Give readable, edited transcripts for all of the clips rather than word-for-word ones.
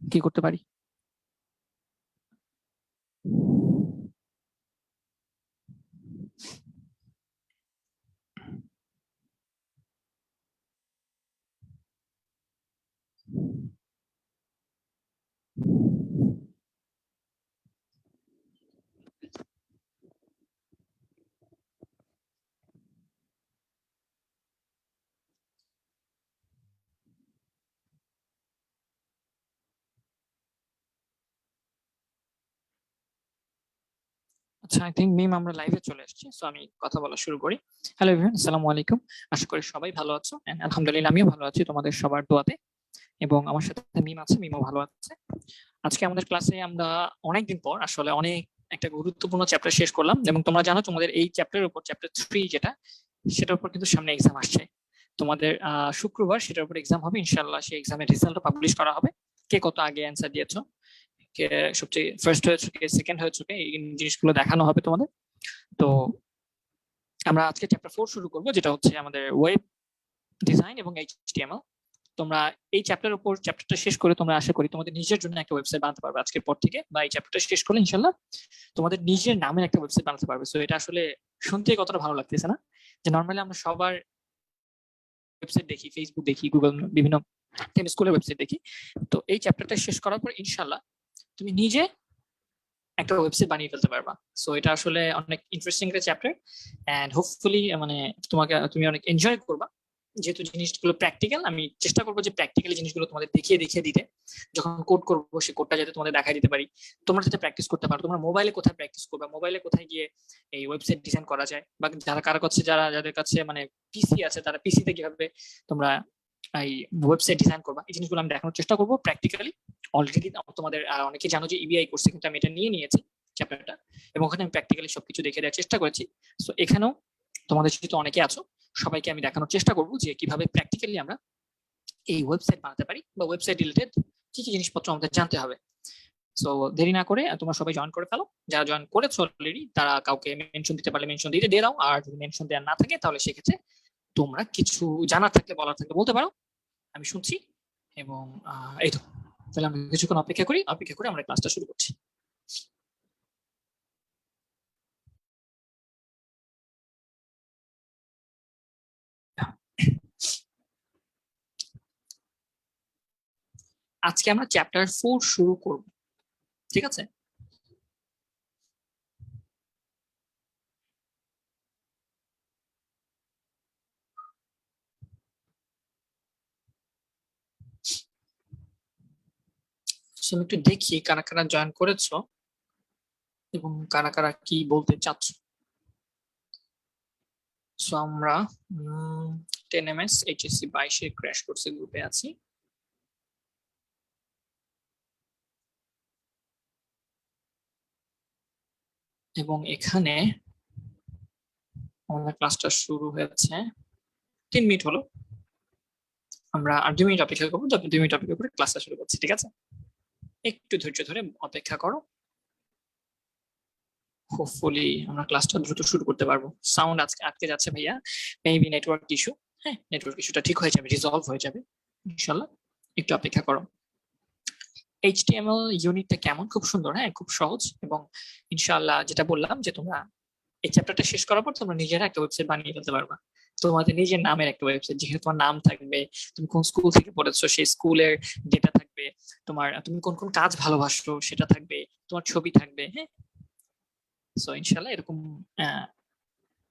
কি করতে পারি? আচ্ছা, আই থিংক মিম আমরা লাইভে চলে এসেছি, সো আমি কথা বলা শুরু করি। হ্যালো এভরিওয়ান, আসসালামু আলাইকুম। আশা করি সবাই ভালো আছো, এন্ড আলহামদুলিল্লাহ আমিও ভালো আছি তোমাদের সবার দোয়াতে। এবং আমার সাথে মিম আছে, মিমও ভালো আছে। আজকে আমাদের ক্লাসে আমরা অনেকদিন পর আসলে অনেক একটা গুরুত্বপূর্ণ চ্যাপ্টার শেষ করলাম, এবং তোমরা জানো তোমাদের এই চ্যাপ্টারের উপর, চ্যাপ্টার 3 যেটা, সেটার উপর কিন্তু সামনে এক্সাম আসছে তোমাদের। শুক্রবার সেটার উপর এক্সাম হবে ইনশাআল্লাহ। সেই এক্সামের রেজাল্টও পাবলিশ করা হবে, কে কত আগে অ্যান্সার দিয়েছো, কে সবচেয়ে ফার্স্ট হয়েছে, কে সেকেন্ড হয়েছে, কে এই জিনিসগুলো দেখানো হবে তোমাদের। তো আমরা আজকে চ্যাপ্টার 4 শুরু করব, যেটা হচ্ছে আমাদের ওয়েব ডিজাইন এবং এইচটিএমএল। তোমরা এই চ্যাপ্টারের উপর চ্যাপ্টারটা শেষ করে তোমরা আশা করি তোমাদের নিজের জন্য একটা ওয়েবসাইট বানাতে পারবে আজকের পর থেকে, বা এই চ্যাপ্টারটা শেষ করলে ইনশাআল্লাহ তোমাদের নিজের নামের একটা ওয়েবসাইট বানাতে পারবে। সো এটা আসলে শুনতে কতটা ভালো লাগতেছে না, যে নরমালি আমরা সবার ওয়েবসাইট দেখি, ফেসবুক দেখি, গুগল, বিভিন্ন স্কুলের ওয়েবসাইট দেখি। তো এই চ্যাপ্টারটা শেষ করার পর ইনশাআল্লাহ তুমি নিজে একটা ওয়েবসাইট বানিয়ে ফেলতে পারবা। সো এটা আসলে অনেক ইন্টারেস্টিং একটা চ্যাপ্টার, এন্ড হোপফুলি মানে তুমি অনেক এনজয় করবা। যেহেতু জিনিসগুলো প্র্যাকটিক্যাল, আমি চেষ্টা করবো যে প্র্যাকটিক্যালি জিনিসগুলো তোমাদের দেখিয়ে দেখিয়ে দিতে। যখন কোড করবো সেই কোডটা যাতে তোমাদের দেখাই দিতে পারি, তোমরা যাতে প্র্যাকটিস করতে পারো। তোমরা মোবাইলে কোথায় প্র্যাকটিস করবে, মোবাইলে কোথায় গিয়ে এই ওয়েবসাইট ডিজাইন করা যায়, বা যারা কারো কাছে, যাদের কাছে মানে পিসি আছে, তারা পিসিতে কিভাবে তোমরা এই ওয়েবসাইট ডিজাইন করবা, এই জিনিসগুলো আমি দেখানোর চেষ্টা করবো প্র্যাকটিক্যালি। অলরেডি তোমাদের অনেকে জানো যে ইবিআই কোর্সে কিন্তু আমি এটা নিয়ে নিয়েছি চ্যাপ্টারটা, এবং ওখানে আমি প্র্যাকটিক্যালি সবকিছু দেখে দেওয়ার চেষ্টা করেছি। সো এখানেও তোমাদের যেহেতু অনেকে আছো, সবাইকে আমি দেখানোর চেষ্টা করবো যে কিভাবে প্র্যাকটিক্যালি আমরা এই ওয়েবসাইট বানাতে পারি, বা ওয়েবসাইট রিলেটেড কি কি জিনিসপত্র আমাদের জানতে হবে। সো দেরি না করে তোমরা সবাই জয়েন করে ফেলো। যারা জয়েন করেছো অলরেডি তারা কাউকে মেনশন দিতে পারলে মেনশন দিয়ে দাও, আর যদি মেনশন দেওয়ার না থাকে তাহলে সেক্ষেত্রে তোমরা কিছু জানার থাকলে, বলার থাকলে বলতে পারো, আমি শুনছি। এবং এই তো, তাহলে আমরা কিছুক্ষণ অপেক্ষা করে আমরা ক্লাসটা শুরু করছি। আজকে আমরা চ্যাপ্টার 4 শুরু করব, ঠিক আছে? আমি একটু দেখি কারা কারা জয়েন করেছো এবং কারা কারা কি বলতে চাচ্ছ। সো আমরা 10ms HSC 22 ক্র্যাশ কোর্সের গ্রুপে আছি। এবং এখানে আমাদের ক্লাসটা শুরু হয়েছে, 3 মিনিট হলো। আমরা আর 2 মিনিট অপেক্ষা করবো, 2 মিনিট অপেক্ষা করে ক্লাসটা শুরু করছি, ঠিক আছে? একটু ধৈর্য ধরে অপেক্ষা করো। হোপফুলি আমরা ক্লাসটা দ্রুত শুরু করতে পারবো। সাউন্ড আজকে আটকে যাচ্ছে ভাইয়া, মেবি নেটওয়ার্ক ইস্যু। হ্যাঁ, নেটওয়ার্ক ইস্যুটা ঠিক হয়ে যাবে, রিজলভ হয়ে যাবে ইনশাআল্লাহ। একটু অপেক্ষা করো। এইচটিএমএল ইউনিটটা কেমন? খুব সুন্দর, হ্যাঁ, খুব সহজ। এবং ইনশাআল্লাহ যেটা বললাম যে তোমরা এই চ্যাপ্টারটা শেষ করার পর তোমরা নিজেরা একটা ওয়েবসাইট বানিয়ে ফেলতে পারবা, তোমাদের নিজের নামের একটা ওয়েবসাইট, যেখানে তোমার নাম থাকবে, তুমি কোন স্কুল থেকে পড়েছো সেই স্কুলের ডেটা থাকবে, তুমি কোন কোন কাজ ভালোবাসো সেটা থাকবে, তোমার ছবি থাকবে। হ্যাঁ, সো ইনশাআল্লাহ এরকম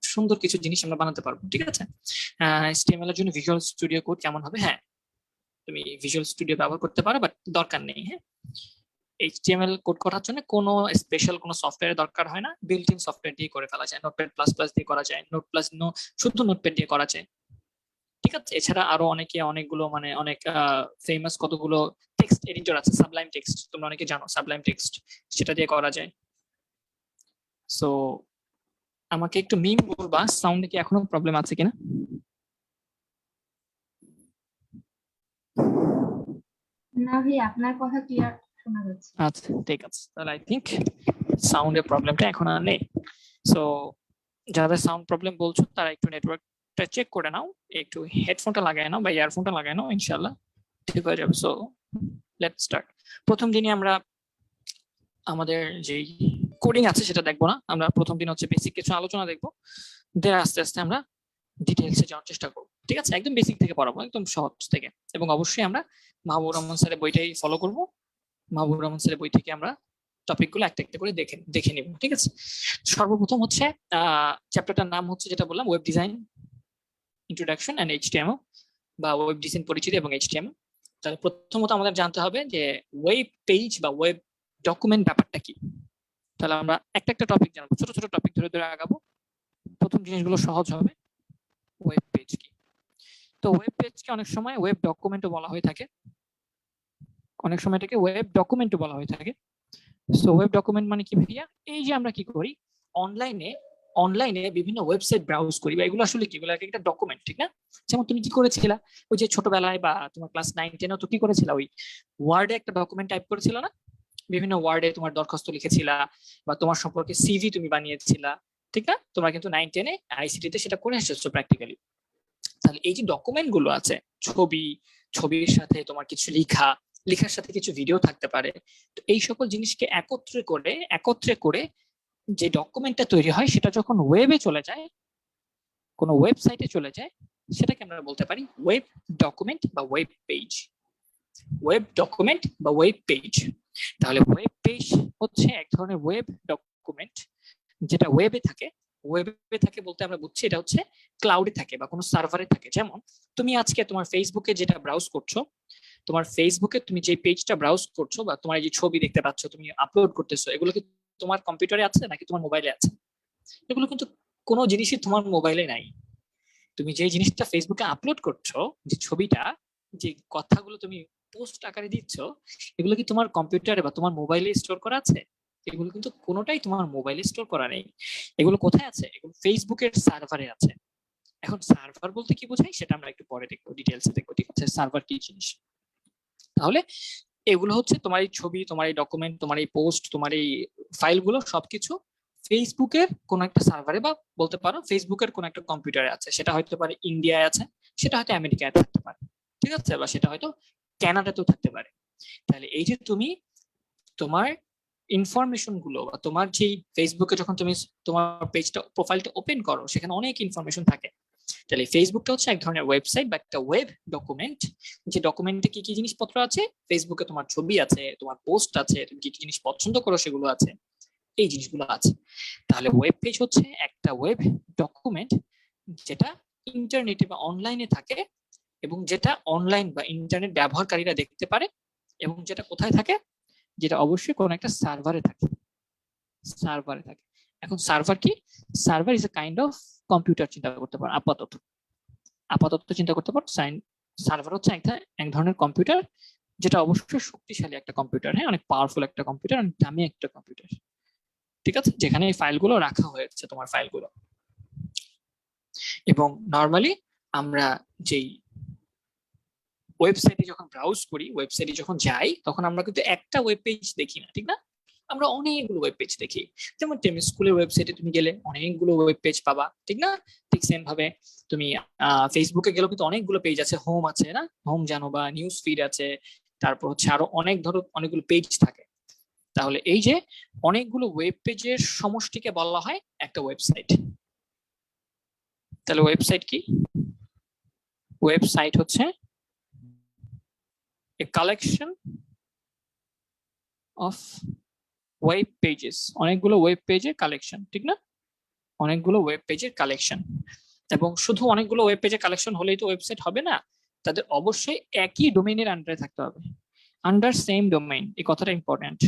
সুন্দর কিছু জিনিস আমরা বানাতে পারবো, ঠিক আছে? এইচটিএমএল এর জন্য ভিজুয়াল স্টুডিও কোড কেমন হবে? হ্যাঁ, তুমি ভিজুয়াল স্টুডিও ব্যবহার করতে পারো, বাট দরকার নেই। হ্যাঁ, এইচটিএমএল কোড করার জন্য কোনো স্পেশাল কোনো সফটওয়্যার দরকার হয় না, বিল্ট ইন সফটওয়্যার দিয়ে করে ফেলা যায়। নোটপ্যাড প্লাস প্লাস দিয়ে করা যায়, শুধু নোটপ্যাড দিয়ে করা যায়, ঠিক আছে? এছাড়া আরো অনেকগুলো মানে অনেক ফেমাস কতগুলো টেক্সট এডিটর আছে, সাবলাইম টেক্সট, তোমরা অনেকে জানো সাবলাইম টেক্সট, সেটা দিয়ে করা যায়। সো আমাকে একটু মিম বলবা, সাউন্ডে কি এখনো প্রবলেম আছে কিনা? না ভাই, আপনার কথা ক্লিয়ার শোনা যাচ্ছে। আচ্ছা, ঠিক আছে, তাহলে আই থিংক সাউন্ডের প্রবলেমটা এখন আর নেই। সো যাদের সাউন্ড প্রবলেম বলছো তারা একটু নেটওয়ার্কটা চেক করে নাও, একটু হেডফোনটা লাগায় নাও বা ইয়ারফোনটা লাগায় নাও, ইনশাআল্লাহ ঠিক হয়ে যাবে। So let's start. প্রথম দিনে আমরা আমাদের যে কোডিং আছে সেটা দেখবো না, আমরা প্রথম দিন হচ্ছে বেসিক কিছু আলোচনা দেখবো, দেন আস্তে আস্তে আমরা ডিটেলসে যাওয়ার চেষ্টা করবো। ঠিক আছে, একদম বেসিক থেকে পড়াবো, একদম সহজ থেকে। এবং অবশ্যই আমরা মাহবুবুর রহমান স্যারের বইটাই ফলো করবো। মাহবুবুর রহমান স্যারের বই থেকে আমরা টপিকগুলো একটা একটা করে দেখে নিব। ঠিক আছে, সর্বপ্রথম হচ্ছে চ্যাপ্টারটার নাম হচ্ছে যেটা বললাম web design introduction and HTML, বা ওয়েব ডিজাইন পরিচিতি এবং এইচটিএমএল। তাহলে প্রথমত আমাদের জানতে হবে যে ওয়েব পেজ বা ওয়েব ডকুমেন্ট ব্যাপারটা কি। তাহলে আমরা একটা একটা টপিক জানবো, ছোট ছোট টপিক ধরে ধরে আগাবো। প্রথম জিনিসগুলো সহজ হবে। ওয়েব পেজ কি? তো ওয়েব পেজকে অনেক সময় ওয়েব ডকুমেন্টও বলা হয়ে থাকে, অনেক সময় এটাকে ওয়েব ডকুমেন্টও বলা হয়ে থাকে। সো ওয়েব ডকুমেন্ট মানে কি ভাইয়া? এই যে আমরা কি করি, অনলাইনে বিভিন্ন ওয়েবসাইট ব্রাউজ করি, বা এগুলো আসলে কি, এগুলো একটা ডকুমেন্ট, ঠিক না? যেমন তুমি কি করেছিলা ওই যে ছোটবেলায় বা তোমার ক্লাস 9-10 তো কি করেছিলা, ওই ওয়ার্ডে একটা ডকুমেন্ট টাইপ করেছিল না? বিভিন্ন ওয়ার্ডে তোমার দরখাস্ত লিখেছিলা, বা তোমার সম্পর্কে সিভি তুমি বানিয়েছিলা, ঠিক না? তোমরা কিন্তু 9-10 আইসিটি তে সেটা করে এসেছো প্র্যাকটিক্যালি। তাহলে এই যে ডকুমেন্ট গুলো আছে, ছবির সাথে তোমার কিছু লেখার সাথে কিছু ভিডিও থাকতে পারে, তো এই সকল জিনিসকে একত্রে করে যে ডকুমেন্টটা তৈরি হয়, সেটা যখন ওয়েবে চলে যায়, কোনো ওয়েবসাইটে চলে যায়, সেটাকে আমরা বলতে পারি ওয়েব ডকুমেন্ট বা ওয়েব পেজ। ওয়েব ডকুমেন্ট বা ওয়েব পেজ। তাহলে ওয়েব পেজ হচ্ছে এক ধরনের ওয়েব ডকুমেন্ট, যেটা ওয়েবে থাকে বলতে আমরা বুঝছি এটা হচ্ছে ক্লাউডে থাকে বা কোনো সার্ভারে থাকে। যেমন তুমি আজকে তোমার ফেসবুকে যেটা ব্রাউজ করছো, তোমার ফেসবুকে তুমি যে পেজটা ব্রাউজ করছো, বা তোমার যে ছবি দেখতে পাচ্ছ তুমি আপলোড করতেছো, এগুলো কি তোমার কম্পিউটারে আছে নাকি তোমার মোবাইলে আছে? এগুলো কিন্তু কোনো জিনিসই তোমার মোবাইলে নাই। তুমি যে জিনিসটা ফেসবুকে আপলোড করছো, যে ছবিটা, যে কথাগুলো তুমি পোস্ট আকারে দিচ্ছ, এগুলো কি তোমার কম্পিউটারে বা তোমার মোবাইলে স্টোর করা আছে? এগুলো কিন্তু কোনোটাই তোমার মোবাইলে স্টোর করা নেই। এগুলো কোথায় আছে? এগুলো ফেসবুকের সার্ভারে আছে। এখন সার্ভার বলতে কি বোঝায় সেটা আমরা একটু পরে দেখবো, ডিটেলসে দেখবো। ঠিক আছে, সার্ভার কি জিনিস। তাহলে এগুলো হচ্ছে তোমার এই ছবি, তোমার এই ডকুমেন্ট, তোমার এই পোস্ট, তোমার এই ফাইলগুলো সবকিছু ফেসবুকের কোন একটা সার্ভারে, বা বলতে পারো ফেসবুকের কোন একটা কম্পিউটারে আছে। সেটা হয়তো পারে ইন্ডিয়ায় আছে, সেটা হয়তো আমেরিকায় থাকতে পারে, ঠিক আছে, বা সেটা হয়তো কানাডাতেও থাকতে পারে। তাহলে এই যে তুমি তোমার ইনফরমেশন গুলো, বা তোমার যে ফেসবুকে যখন তুমি তোমার পেজটা প্রোফাইলটা ওপেন করো, সেখানে অনেক ইনফরমেশন থাকে। তাহলে ফেসবুকটা হচ্ছে এক ধরনের ওয়েবসাইট বা একটা ওয়েব ডকুমেন্ট, যে ডকুমেন্টে কি কি জিনিসপত্র আছে, ফেসবুকে তোমার ছবি আছে, তোমার পোস্ট আছে, তুমি কি কি জিনিস পছন্দ করো সেগুলো আছে, এই জিনিসগুলো আছে। তাহলে ওয়েব পেজ হচ্ছে একটা ওয়েব ডকুমেন্ট, যেটা ইন্টারনেটে বা অনলাইনে থাকে, এবং যেটা অনলাইন বা ইন্টারনেট ব্যবহারকারীরা দেখতে পারে, এবং যেটা কোথায় থাকে, যেটা অবশ্যই কোনো একটা সার্ভারে থাকে। এখন সার্ভার কি? Server is a kind of computer চিন্তা করতে পারো, আপাতত চিন্তা করতে পারো। সার্ভার হচ্ছে এক ধরনের কম্পিউটার, যেটা অবশ্যই শক্তিশালী একটা কম্পিউটার, হ্যাঁ, অনেক পাওয়ারফুল একটা কম্পিউটার, অনেক দামি একটা কম্পিউটার, ঠিক আছে, যেখানে এই ফাইলগুলো রাখা হয়েছে, তোমার ফাইলগুলো। এবং নর্মালি আমরা যেই ওয়েবসাইটে যখন ব্রাউজ করি, ওয়েবসাইটে যখন যাই, তখন আমরা কিন্তু একটা ওয়েব পেজ দেখি না, ঠিক না? আমরা অনেকগুলো ওয়েব পেজ দেখি। যেমন টেমি স্কুলের ওয়েবসাইটে তুমি গেলে অনেকগুলো ওয়েব পেজ পাবা, ঠিক না? ঠিক সেম ভাবে তুমি ফেসবুকে গেলেও কিন্তু অনেকগুলো পেজ আছে, হোম আছে না, হোম জানো, বা নিউজ ফিড আছে, তারপর হচ্ছে আরো অনেকগুলো পেজ থাকে। তাহলে এই যে অনেকগুলো ওয়েব পেজের সমষ্টিকে বলা হয় একটা ওয়েবসাইট। তাহলে ওয়েবসাইট কি? ওয়েবসাইট হচ্ছে a collection of web pages, অনেকগুলো ওয়েব পেজের কালেকশন, ঠিক না? অনেকগুলো ওয়েব পেজের কালেকশন। এবং শুধু অনেকগুলো ওয়েব পেজের কালেকশন হলেই তো ওয়েবসাইট হবে না, তাদের অবশ্যই একই ডোমেইনের আন্ডারে থাকতে হবে। আন্ডার সেম ডোমেইন, এই কথাটা important.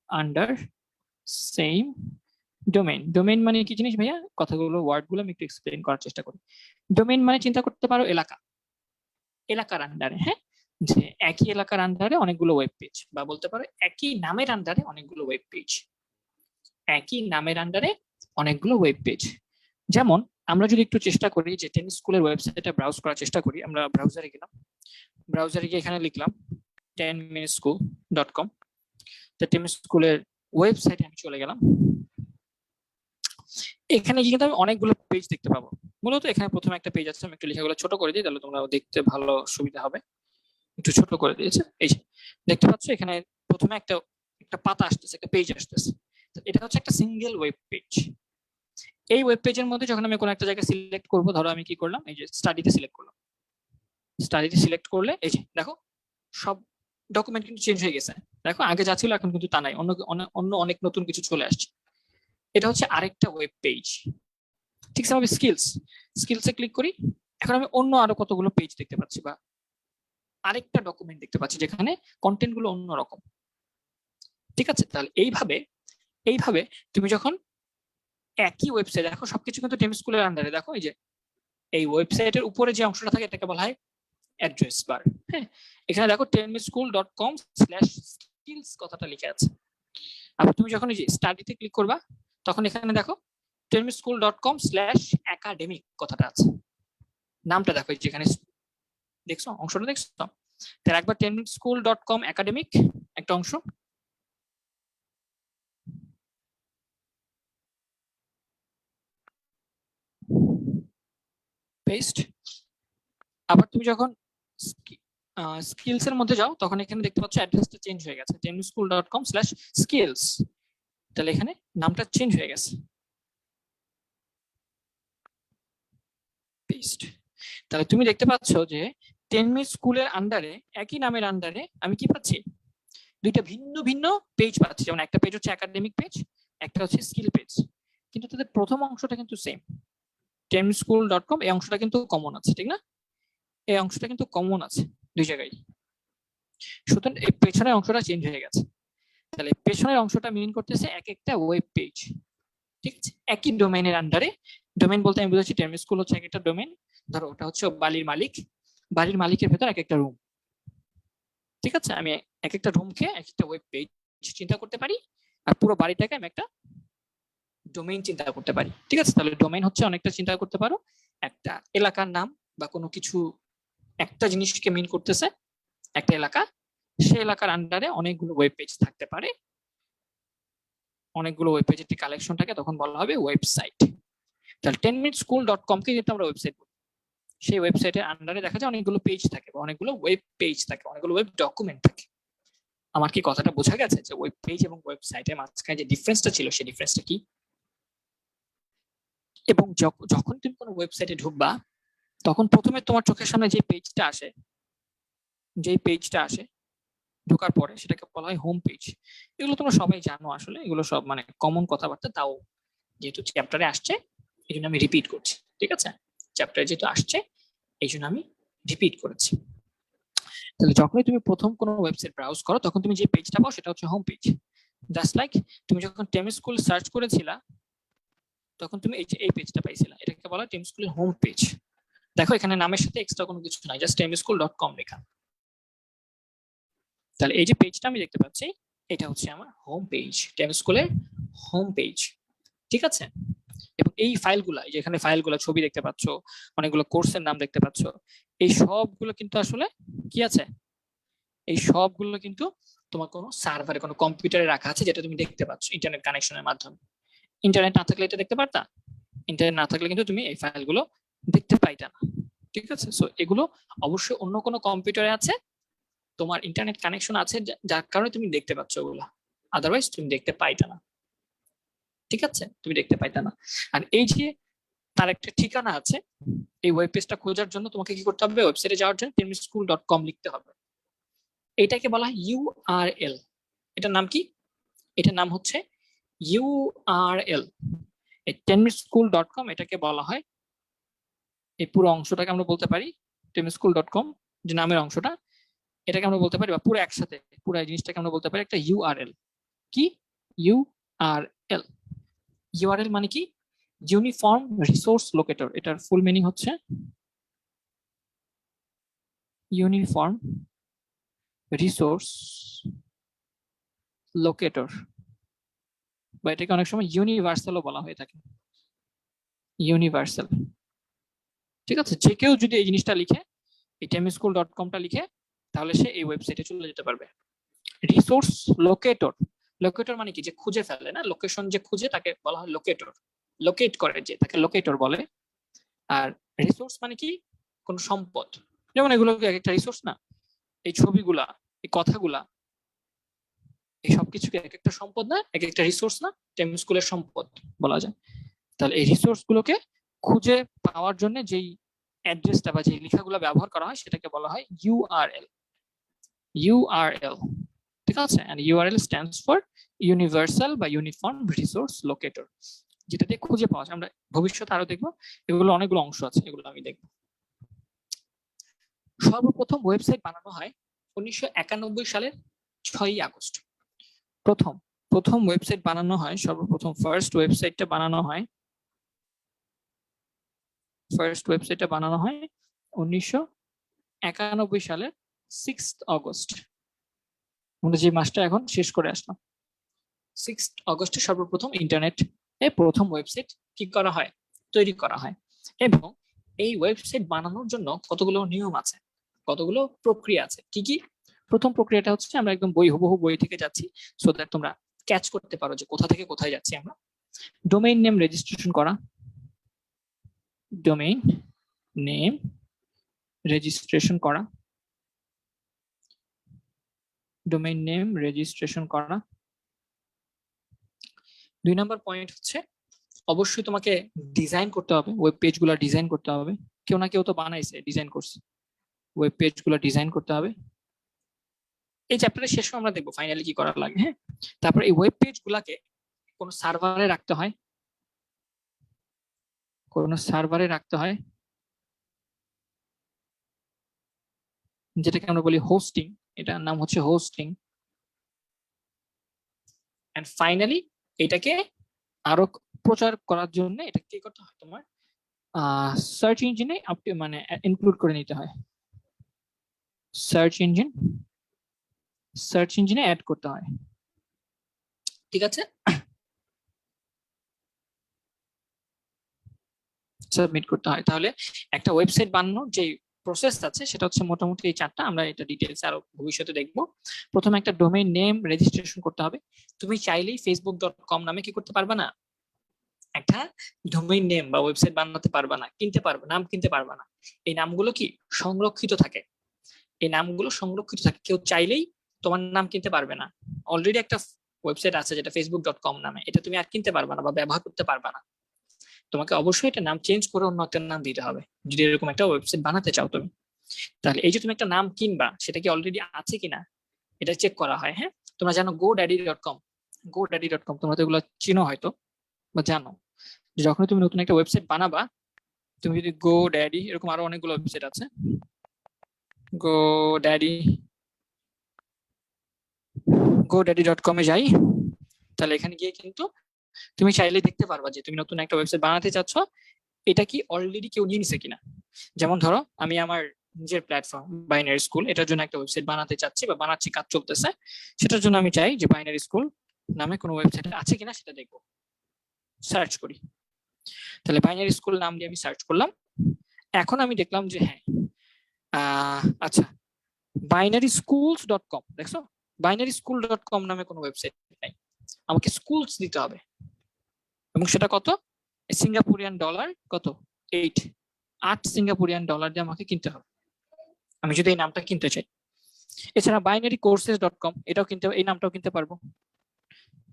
Under same domain. Domain মানে কি জিনিস ভাইয়া? কথাগুলো ওয়ার্ডগুলো আমি একটু এক্সপ্লেইন করার চেষ্টা করি। ডোমেইন মানে চিন্তা করতে পারো এলাকার আন্ডারে, হ্যাঁ, যে একই এলাকার আন্ডারে অনেকগুলো ওয়েব পেজ, বা বলতে পারো একই নামের আন্ডারে অনেকগুলো ওয়েব পেজ। একই নামের আন্ডারে অনেকগুলো ওয়েব পেজ। যেমন আমরা যদি একটু চেষ্টা করি যে টেনিস স্কুলের ওয়েবসাইটটা ব্রাউজ করার চেষ্টা করি, আমরা ব্রাউজারে গেলাম, ব্রাউজারে গিয়ে এখানে লিখলাম 10minuteschool.com। তো টেনিস স্কুলের ওয়েবসাইটে আমি চলে গেলাম। এখানে গিয়ে কিন্তু আমি অনেকগুলো পেজ দেখতে পাবো। মূলত এখানে প্রথমে একটা পেজ আছে, আমি একটু লেখাগুলো ছোট করে দিই, তাহলে তোমরা দেখতে ভালো সুবিধা হবে। একটু ছোট করে দিয়েছে। এই যে দেখতে পাচ্ছ এখানে প্রথমে একটা একটা পাতা আসতেছে, একটা পেজ আসতেছে। এটা হচ্ছে একটা সিঙ্গেল ওয়েব পেজ। এই ওয়েব পেজের মধ্যে যখন আমি কোনো একটা জায়গা সিলেক্ট করব, ধরো আমি কি করলাম, এই যে স্টাডিতে সিলেক্ট করলাম। স্টাডিতে সিলেক্ট করলে এই যে দেখো সব ডকুমেন্ট কিন্তু চেঞ্জ হয়ে গেছে। দেখো আগে যা ছিল এখন কিন্তু তা নাই, অন্য অন্য অনেক নতুন কিছু চলে আসছে। এটা হচ্ছে আরেকটা ওয়েব পেজ। ঠিক আছে, স্কিলসে ক্লিক করি। এখন আমি অন্য আরো কতগুলো পেজ দেখতে পাচ্ছি, বা আরেকটা ডকুমেন্ট দেখতে পাচ্ছি যেখানে কন্টেন্ট গুলো অন্যরকম। ঠিক আছে, তাহলে এইভাবে এইভাবে তুমি যখন একই ওয়েবসাইট, দেখো সবকিছু কিন্তু টেম স্কুলের আন্ডারে। দেখো এই যে এই ওয়েবসাইটের উপরে যে অংশটা থাকে এটাকে বলা হয় অ্যাড্রেস বার। হ্যাঁ, এখানে দেখো tenmyschool.com/skills কথাটা লিখে আছে। আবার তুমি যখন এই যে স্টাডিতে ক্লিক করবা তখন এখানে দেখো tenmyschool.com/academic কথাটা আছে। নামটা দেখো যেখানে দেখছো, অংশটা দেখছো। তাহলে একবার tenmyschool.com academic একটা অংশ, পেস্ট। আবার তুমি যখন স্কিলস এর মধ্যে যাও তখন এখানে দেখতে পাচ্ছ অ্যাড্রেসটা চেঞ্জ হয়ে গেছে, tenmyschool.com/skills। তাহলে এখানে নামটা চেঞ্জ হয়ে গেছে, পেস্ট। তাহলে তুমি দেখতে পাচ্ছ যে টেনমি স্কুলের আন্ডারে, একই নামের আন্ডারে আমি কি পাচ্ছি, দুইটা ভিন্ন ভিন্ন পেজ পাচ্ছি। যেমন একটা পেজ হচ্ছে একাডেমিক পেজ, একটা হচ্ছে স্কিল পেজ, কিন্তু তাদের প্রথম অংশটা কিন্তু সেম। tenmyschool.com এই অংশটা কিন্তু কমন আছে, ঠিক না? এই অংশটা কিন্তু কমন আছে দুই জায়গায়। সুতরাং এই পেছনের অংশটা চেঞ্জ হয়ে গেছে। তাহলে পেছনের অংশটা মিন করতেছে এক একটা ওয়েব পেজ। ঠিক আছে, একই ডোমেইনের আন্ডারে। ডোমেইন বলতে আমি বুঝাচ্ছি টেম স্কুল হচ্ছে এক একটা ডোমেইন। ধরো ওটা হচ্ছে বাড়ির মালিক, বাড়ির মালিকের ভেতর এক একটা রুম। ঠিক আছে, আমি এক একটা রুমকে এক একটা ওয়েব পেজ চিন্তা করতে পারি, আর পুরো বাড়িটাকে আমি একটা ডোমেইন চিন্তা করতে পারি। ঠিক আছে, তাহলে ডোমেইন হচ্ছে অনেকটা চিন্তা করতে পারো একটা এলাকার নাম বা কোনো কিছু একটা জিনিসকে মিন করতেছে একটা এলাকা, সেই এলাকার আন্ডারে অনেকগুলো ওয়েব পেজ থাকতে পারে। অনেকগুলো ওয়েব পেজের একটি কালেকশন থাকে, তখন বলা হবে ওয়েবসাইট। তাহলে tenmyschool.com কে যেটা আমরা ওয়েবসাইট বলি, সেই ওয়েবসাইটের আন্ডারে দেখা যায় অনেকগুলো পেজ থাকে, অনেকগুলো ওয়েব পেজ থাকে, অনেকগুলো ওয়েব ডকুমেন্ট থাকে। আমার কি কথাটা বোঝা গেছে যে ওয়েব পেজ এবং ওয়েবসাইটের মাঝখানে যে ডিফারেন্সটা ছিল সেই ডিফারেন্সটা কি? এবং যখন তুমি কোনো ওয়েবসাইটে ঢুকবা তখন প্রথমে তোমার চোখের সামনে যে পেজটা আসে ঢোকার পরে সেটাকে বলা হয় হোম পেজ। এগুলো তোমরা সবাই জানো, আসলে এগুলো সব মানে কমন কথাবার্তা। তাও যেহেতু চ্যাপ্টারে আসছে এই জন্য আমি রিপিট করছি। ঠিক আছে, চ্যাপ্টারে যেহেতু আসছে এই জন্য আমি রিপিট করেছি। তাহলে যখনই তুমি প্রথম কোনো ওয়েবসাইট ব্রাউজ করো তখন তুমি যে পেজটা পাও সেটা হচ্ছে হোম পেজ। জাস্ট লাইক তুমি যখন টেম স্কুল সার্চ করেছিলা তখন তুমি এই পেজটা পাইছিলা, এটাকে বলা টেম স্কুলের হোম পেজ। দেখো এখানে নামের সাথে এক্সট্রা কোনো কিছু নাই, জাস্ট tenmyschool.com লেখা। তাহলে এই যে পেজটা আমি দেখতে পাচ্ছি এটা হচ্ছে আমার হোম পেজ, টেম স্কুলের হোম পেজ। ঠিক আছে, এবং এই ফাইলগুলা, যেখানে ফাইলগুলা ছবি দেখতে পাচ্ছ, অনেকগুলো কোর্সের নাম দেখতে পাচ্ছ, এই সবগুলো কিন্তু আসলে কি আছে, এই সবগুলো কিন্তু তোমার কোনো সার্ভারে কোনো কম্পিউটারে রাখা আছে, যেটা তুমি দেখতে পাচ্ছ ইন্টারনেট কানেকশনের মাধ্যমে। ইন্টারনেট না থাকলে এটা দেখতে পারতা, ইন্টারনেট না থাকলে কিন্তু তুমি এই ফাইলগুলো দেখতে পাইতা না। ঠিক আছে, সো এগুলো অবশ্যই অন্য কোনো কম্পিউটারে আছে, তোমার ইন্টারনেট কানেকশন আছে যার কারণে তুমি দেখতে পাচ্ছ ওগুলো, আদারওয়াইজ তুমি দেখতে পাইতা না। ঠিক আছে, তুমি দেখতে পাইতা না। আর এই যে তার একটা ঠিকানা আছে, এই ওয়েব পেজটা খোঁজার জন্য তোমাকে কি করতে হবে, ওয়েবসাইটে যাওয়ার জন্য tenmyschool.com লিখতে হবে। এটাকে বলা হয় ইউআরএল। এটার নাম কি? এটার নাম হচ্ছে ইউআরএল। এই tenmyschool.com এটাকে বলা হয়, এই পুরো অংশটাকে আমরা বলতে পারি tenmyschool.com যে নামের অংশটা, এটাকে আমরা বলতে পারি, বা পুরো একসাথে পুরো জিনিসটাকে আমরা বলতে পারি একটা ইউআরএল। কি? ইউআরএল। ইউআরএল মানে কি? Uniform resource locator. এটার ফুল মিনিং হচ্ছে ইউনিফর্ম রিসোর্স লোকেটর, বা এটাকে অনেক সময় ইউনিভার্সালও বলা হয়ে থাকে। ইউনিভার্সাল। ঠিক আছে, যে কেউ যদি এই জিনিসটা লিখে, এই tenmyschool.comটা লিখে, তাহলে সে এই ওয়েবসাইটে চলে যেতে পারবে। রিসোর্স লোকেটর, লোকেটর মানে কি? যে খুঁজে ফেলে, না লোকেশন যে খুঁজে তাকে বলা হয় লোকেটর, লোকেট করে যে তাকে লোকেটর বলে। আর রিসোর্স মানে কি? কোন সম্পদ, যেমন এগুলো একটা রিসোর্স না, এই ছবিগুলা, এই কথাগুলা, এই সবকিছুকে এক একটা সম্পদ না, এক একটা রিসোর্স না, টেম স্কুলের সম্পদ বলা যায়। তাহলে এই রিসোর্স গুলোকে খুঁজে পাওয়ার জন্য যেই অ্যাড্রেসটা বা যে লেখাগুলো ব্যবহার করা হয় সেটাকে বলা হয় ইউআরএল। ইউআরএল, ঠিক আছে? And URL stands for universal বা ইউনিফর্ম রিসোর্স লোকেটর, যেটা দিয়ে খুঁজে পাওয়া যায়। আমরা ভবিষ্যতে আরো দেখবো, এগুলো অনেকগুলো অংশ আছে, এগুলো আমি দেখবো। সর্বপ্রথম ওয়েবসাইট বানানো হয় 1991 সালের 6ই আগস্ট। প্রথম ওয়েবসাইট বানানো হয়, সর্বপ্রথম ফার্স্ট ওয়েবসাইটটা বানানো হয় 1991 সালের 6th অগস্ট। আমরা যে মাসটা এখন শেষ করে আসলাম, 6th অগস্টে সর্বপ্রথম ইন্টারনেট এ প্রথম ওয়েবসাইট কি করা হয়, তৈরি করা হয়। এবং এই ওয়েবসাইট বানানোর জন্য কতগুলো নিয়ম আছে, কতগুলো প্রক্রিয়া আছে। কি কি? প্রথম প্রক্রিয়াটা হচ্ছে, আমরা একদম হুবহু বই থেকে যাচ্ছি সো দ্যাট তোমরা ক্যাচ করতে পারো যে কোথা থেকে কোথায় যাচ্ছি আমরা। ডোমেইন নেম রেজিস্ট্রেশন করা, ডোমেইন নেম রেজিস্ট্রেশন করা, ডোমেইন নেম রেজিস্ট্রেশন করা। 2 নম্বর পয়েন্ট হচ্ছে, অবশ্যই তোমাকে ডিজাইন করতে হবে, ওয়েব পেজ গুলা ডিজাইন করতে হবে। কেউ না কেউ তো বানাইছে, ডিজাইন করছে, ওয়েব পেজ গুলা ডিজাইন করতে হবে। এই চ্যাপ্টারের শেষে আমরা দেখবো ফাইনালি কি করা লাগে। হ্যাঁ, তারপর এই ওয়েব পেজ গুলাকে কোন সার্ভারে রাখতে হয়, কোন সার্ভারে রাখতে হয়, যেটাকে আমরা বলি হোস্টিং, এটার নাম হচ্ছে হোস্টিং। এন্ড ফাইনালি এটাকে আরো প্রচার করার জন্য এটা কি করতে হয়, তোমার সার্চ ইঞ্জিনে মানে ইনক্লুড করে নিতে হয়, সার্চ ইঞ্জিনে অ্যাড করতে হয়। ঠিক আছে, সাবমিট করতে হয়। তাহলে একটা ওয়েবসাইট বানানোর যে প্রসেস আছে সেটা হচ্ছে মোটামুটি এই 4টা। আমরা এটা ডিটেইলস আরো ভবিষ্যতে দেখবো। প্রথমে একটা ডোমেইন নেম রেজিস্ট্রেশন করতে হবে। তুমি চাইলেই facebook.com নামে কি করতে পারবে না, একটা ডোমেইন নেম বা ওয়েবসাইট বানাতে পারবে না, কিনতে পারবে, নাম কিনতে পারবে না। এই নামগুলো কি সংরক্ষিত থাকে, এই নামগুলো সংরক্ষিত থাকে, কেউ চাইলেই তোমার নাম কিনতে পারবে না। অলরেডি একটা ওয়েবসাইট আছে যেটা facebook.com নামে, এটা তুমি আর কিনতে পারবে না বা ব্যবহার করতে পারবে না। তোমাকে অবশ্যই এটা নাম চেঞ্জ করে অন্য একটা নাম দিতে হবে যদি এরকম একটা ওয়েবসাইট বানাতে চাও তুমি। তাহলে এই যে তুমি একটা নাম কিনবা, সেটা কি অলরেডি আছে কিনা এটা চেক করা হয়। হ্যাঁ, তোমরা জানো GoDaddy.com, তোমরা তো এগুলো চিনো হয়তো বা জানো। যখন তুমি নতুন একটা ওয়েবসাইট বানাবা, তুমি যদি GoDaddy, এরকম আরো অনেকগুলো ওয়েবসাইট আছে, GoDaddy.com এ যাই, তাহলে এখানে গিয়ে কিন্তু তুমি চাইলে দেখতে পারবা যে তুমি নতুন একটা ওয়েবসাইট বানাতে চাচ্ছ, এটা কি অলরেডি কেউ নিয়ে নিছে কিনা। যেমন ধরো আমি আমার নিজের প্ল্যাটফর্ম বাইনারি স্কুল, এটার জন্য একটা ওয়েবসাইট বানাতে চাচ্ছি বা বানাচ্ছি, কাজ চলতেছে। সেটার জন্য আমি চাই যে বাইনারি স্কুল নামে কোনো ওয়েবসাইট আছে কিনা সেটা দেখবো, সার্চ করি। তাহলে বাইনারি স্কুল নাম দিয়ে আমি সার্চ করলাম। এখন আমি দেখলাম যে হ্যাঁ, আচ্ছা, binaryschools.com, দেখছো binarySchool.com নামে কোনো ওয়েবসাইট নাই। আমাকে স্কুলস দিতে হবে, এবং সেটা কত, সিঙ্গাপুরিয়ান ডলার, কত, 8 সিঙ্গাপুরিয়ান ডলার দিয়ে আমাকে কিনতে হবে আমি যদি এই নামটা কিনতে চাই। এছাড়া binarycourses.com, এটাও কিনতে, এই নামটাও কিনতে পারবো,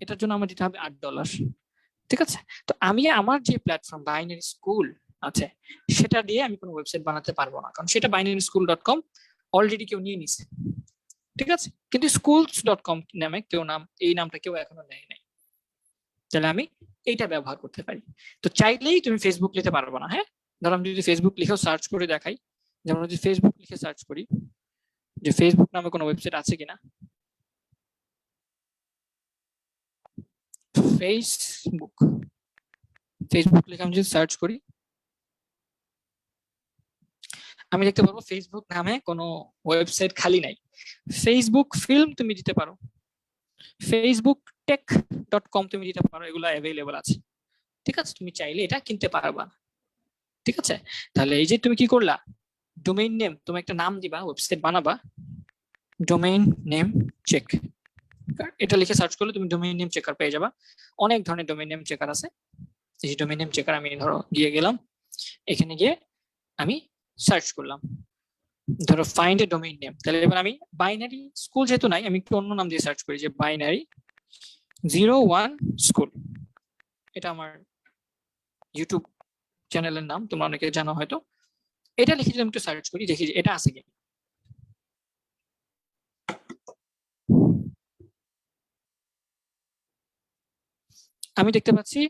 এটার জন্য আমার দিতে হবে $8। ঠিক আছে, তো আমি আমার যে প্ল্যাটফর্ম বাইনারি স্কুল আছে সেটা দিয়ে আমি কোনো ওয়েবসাইট বানাতে পারবো না, কারণ সেটা binarySchool.com অলরেডি কেউ নিয়ে নিছে। ঠিক আছে, কিন্তু schools.com নামে কেউ এই নামটা কেউ এখনো নেয় নাই, তাহলে আমি এইটা ব্যবহার করতে পারি। তো চাইলেই তুমি ফেসবুক লিখতে পারবো না। হ্যাঁ, ধরো আমি যদি ফেসবুক লিখেও সার্চ করে দেখাই, যেমন যদি ফেসবুক লিখে সার্চ করি যে ফেসবুক নামে কোনো ওয়েবসাইট আছে কিনা, ফেসবুক লিখে আমি যদি সার্চ করি, আমি দেখতে পারবো ফেসবুক নামে কোনো ওয়েবসাইট খালি নাই। ফেসবুক ফিল্ম তুমি দিতে পারো, facebook.tech.com তুমি দিতে পারো, এগুলো অ্যাভেলেবল আছে। ঠিক আছে, তুমি চাইলে এটা কিনতে পারবা। ঠিক আছে, তাহলে এই যে তুমি কি করলা, ডোমেইন নেম, তুমি একটা নাম দিবা, ওয়েবসাইট বানাবা, ডোমেইন নেম চেক, এটা লিখে সার্চ করলে তুমি ডোমেইন নেম চেকার পেয়ে যাবা। অনেক ধরনের ডোমেইন নেম চেকার আছে। এই ডোমেইন নেম চেকার আমি ধরো গিয়ে গেলাম, এখানে গিয়ে আমি সার্চ করলাম ধরো ফাইন্ড এ ডোমেইন নেম, তাহলে এবার আমি বাইনারি স্কুল যেহেতু নাই, আমি একটু অন্য নাম দিয়ে সার্চ করি যে বাইনারি 01 স্কুল। এটা আমার ইউটিউব চ্যানেলের নাম, তোমরা অনেকে জানো হয়তো। এটা লিখে যদি আমি একটু সার্চ করি, দেখি যে এটা আছে কি। আমি দেখতে পাচ্ছি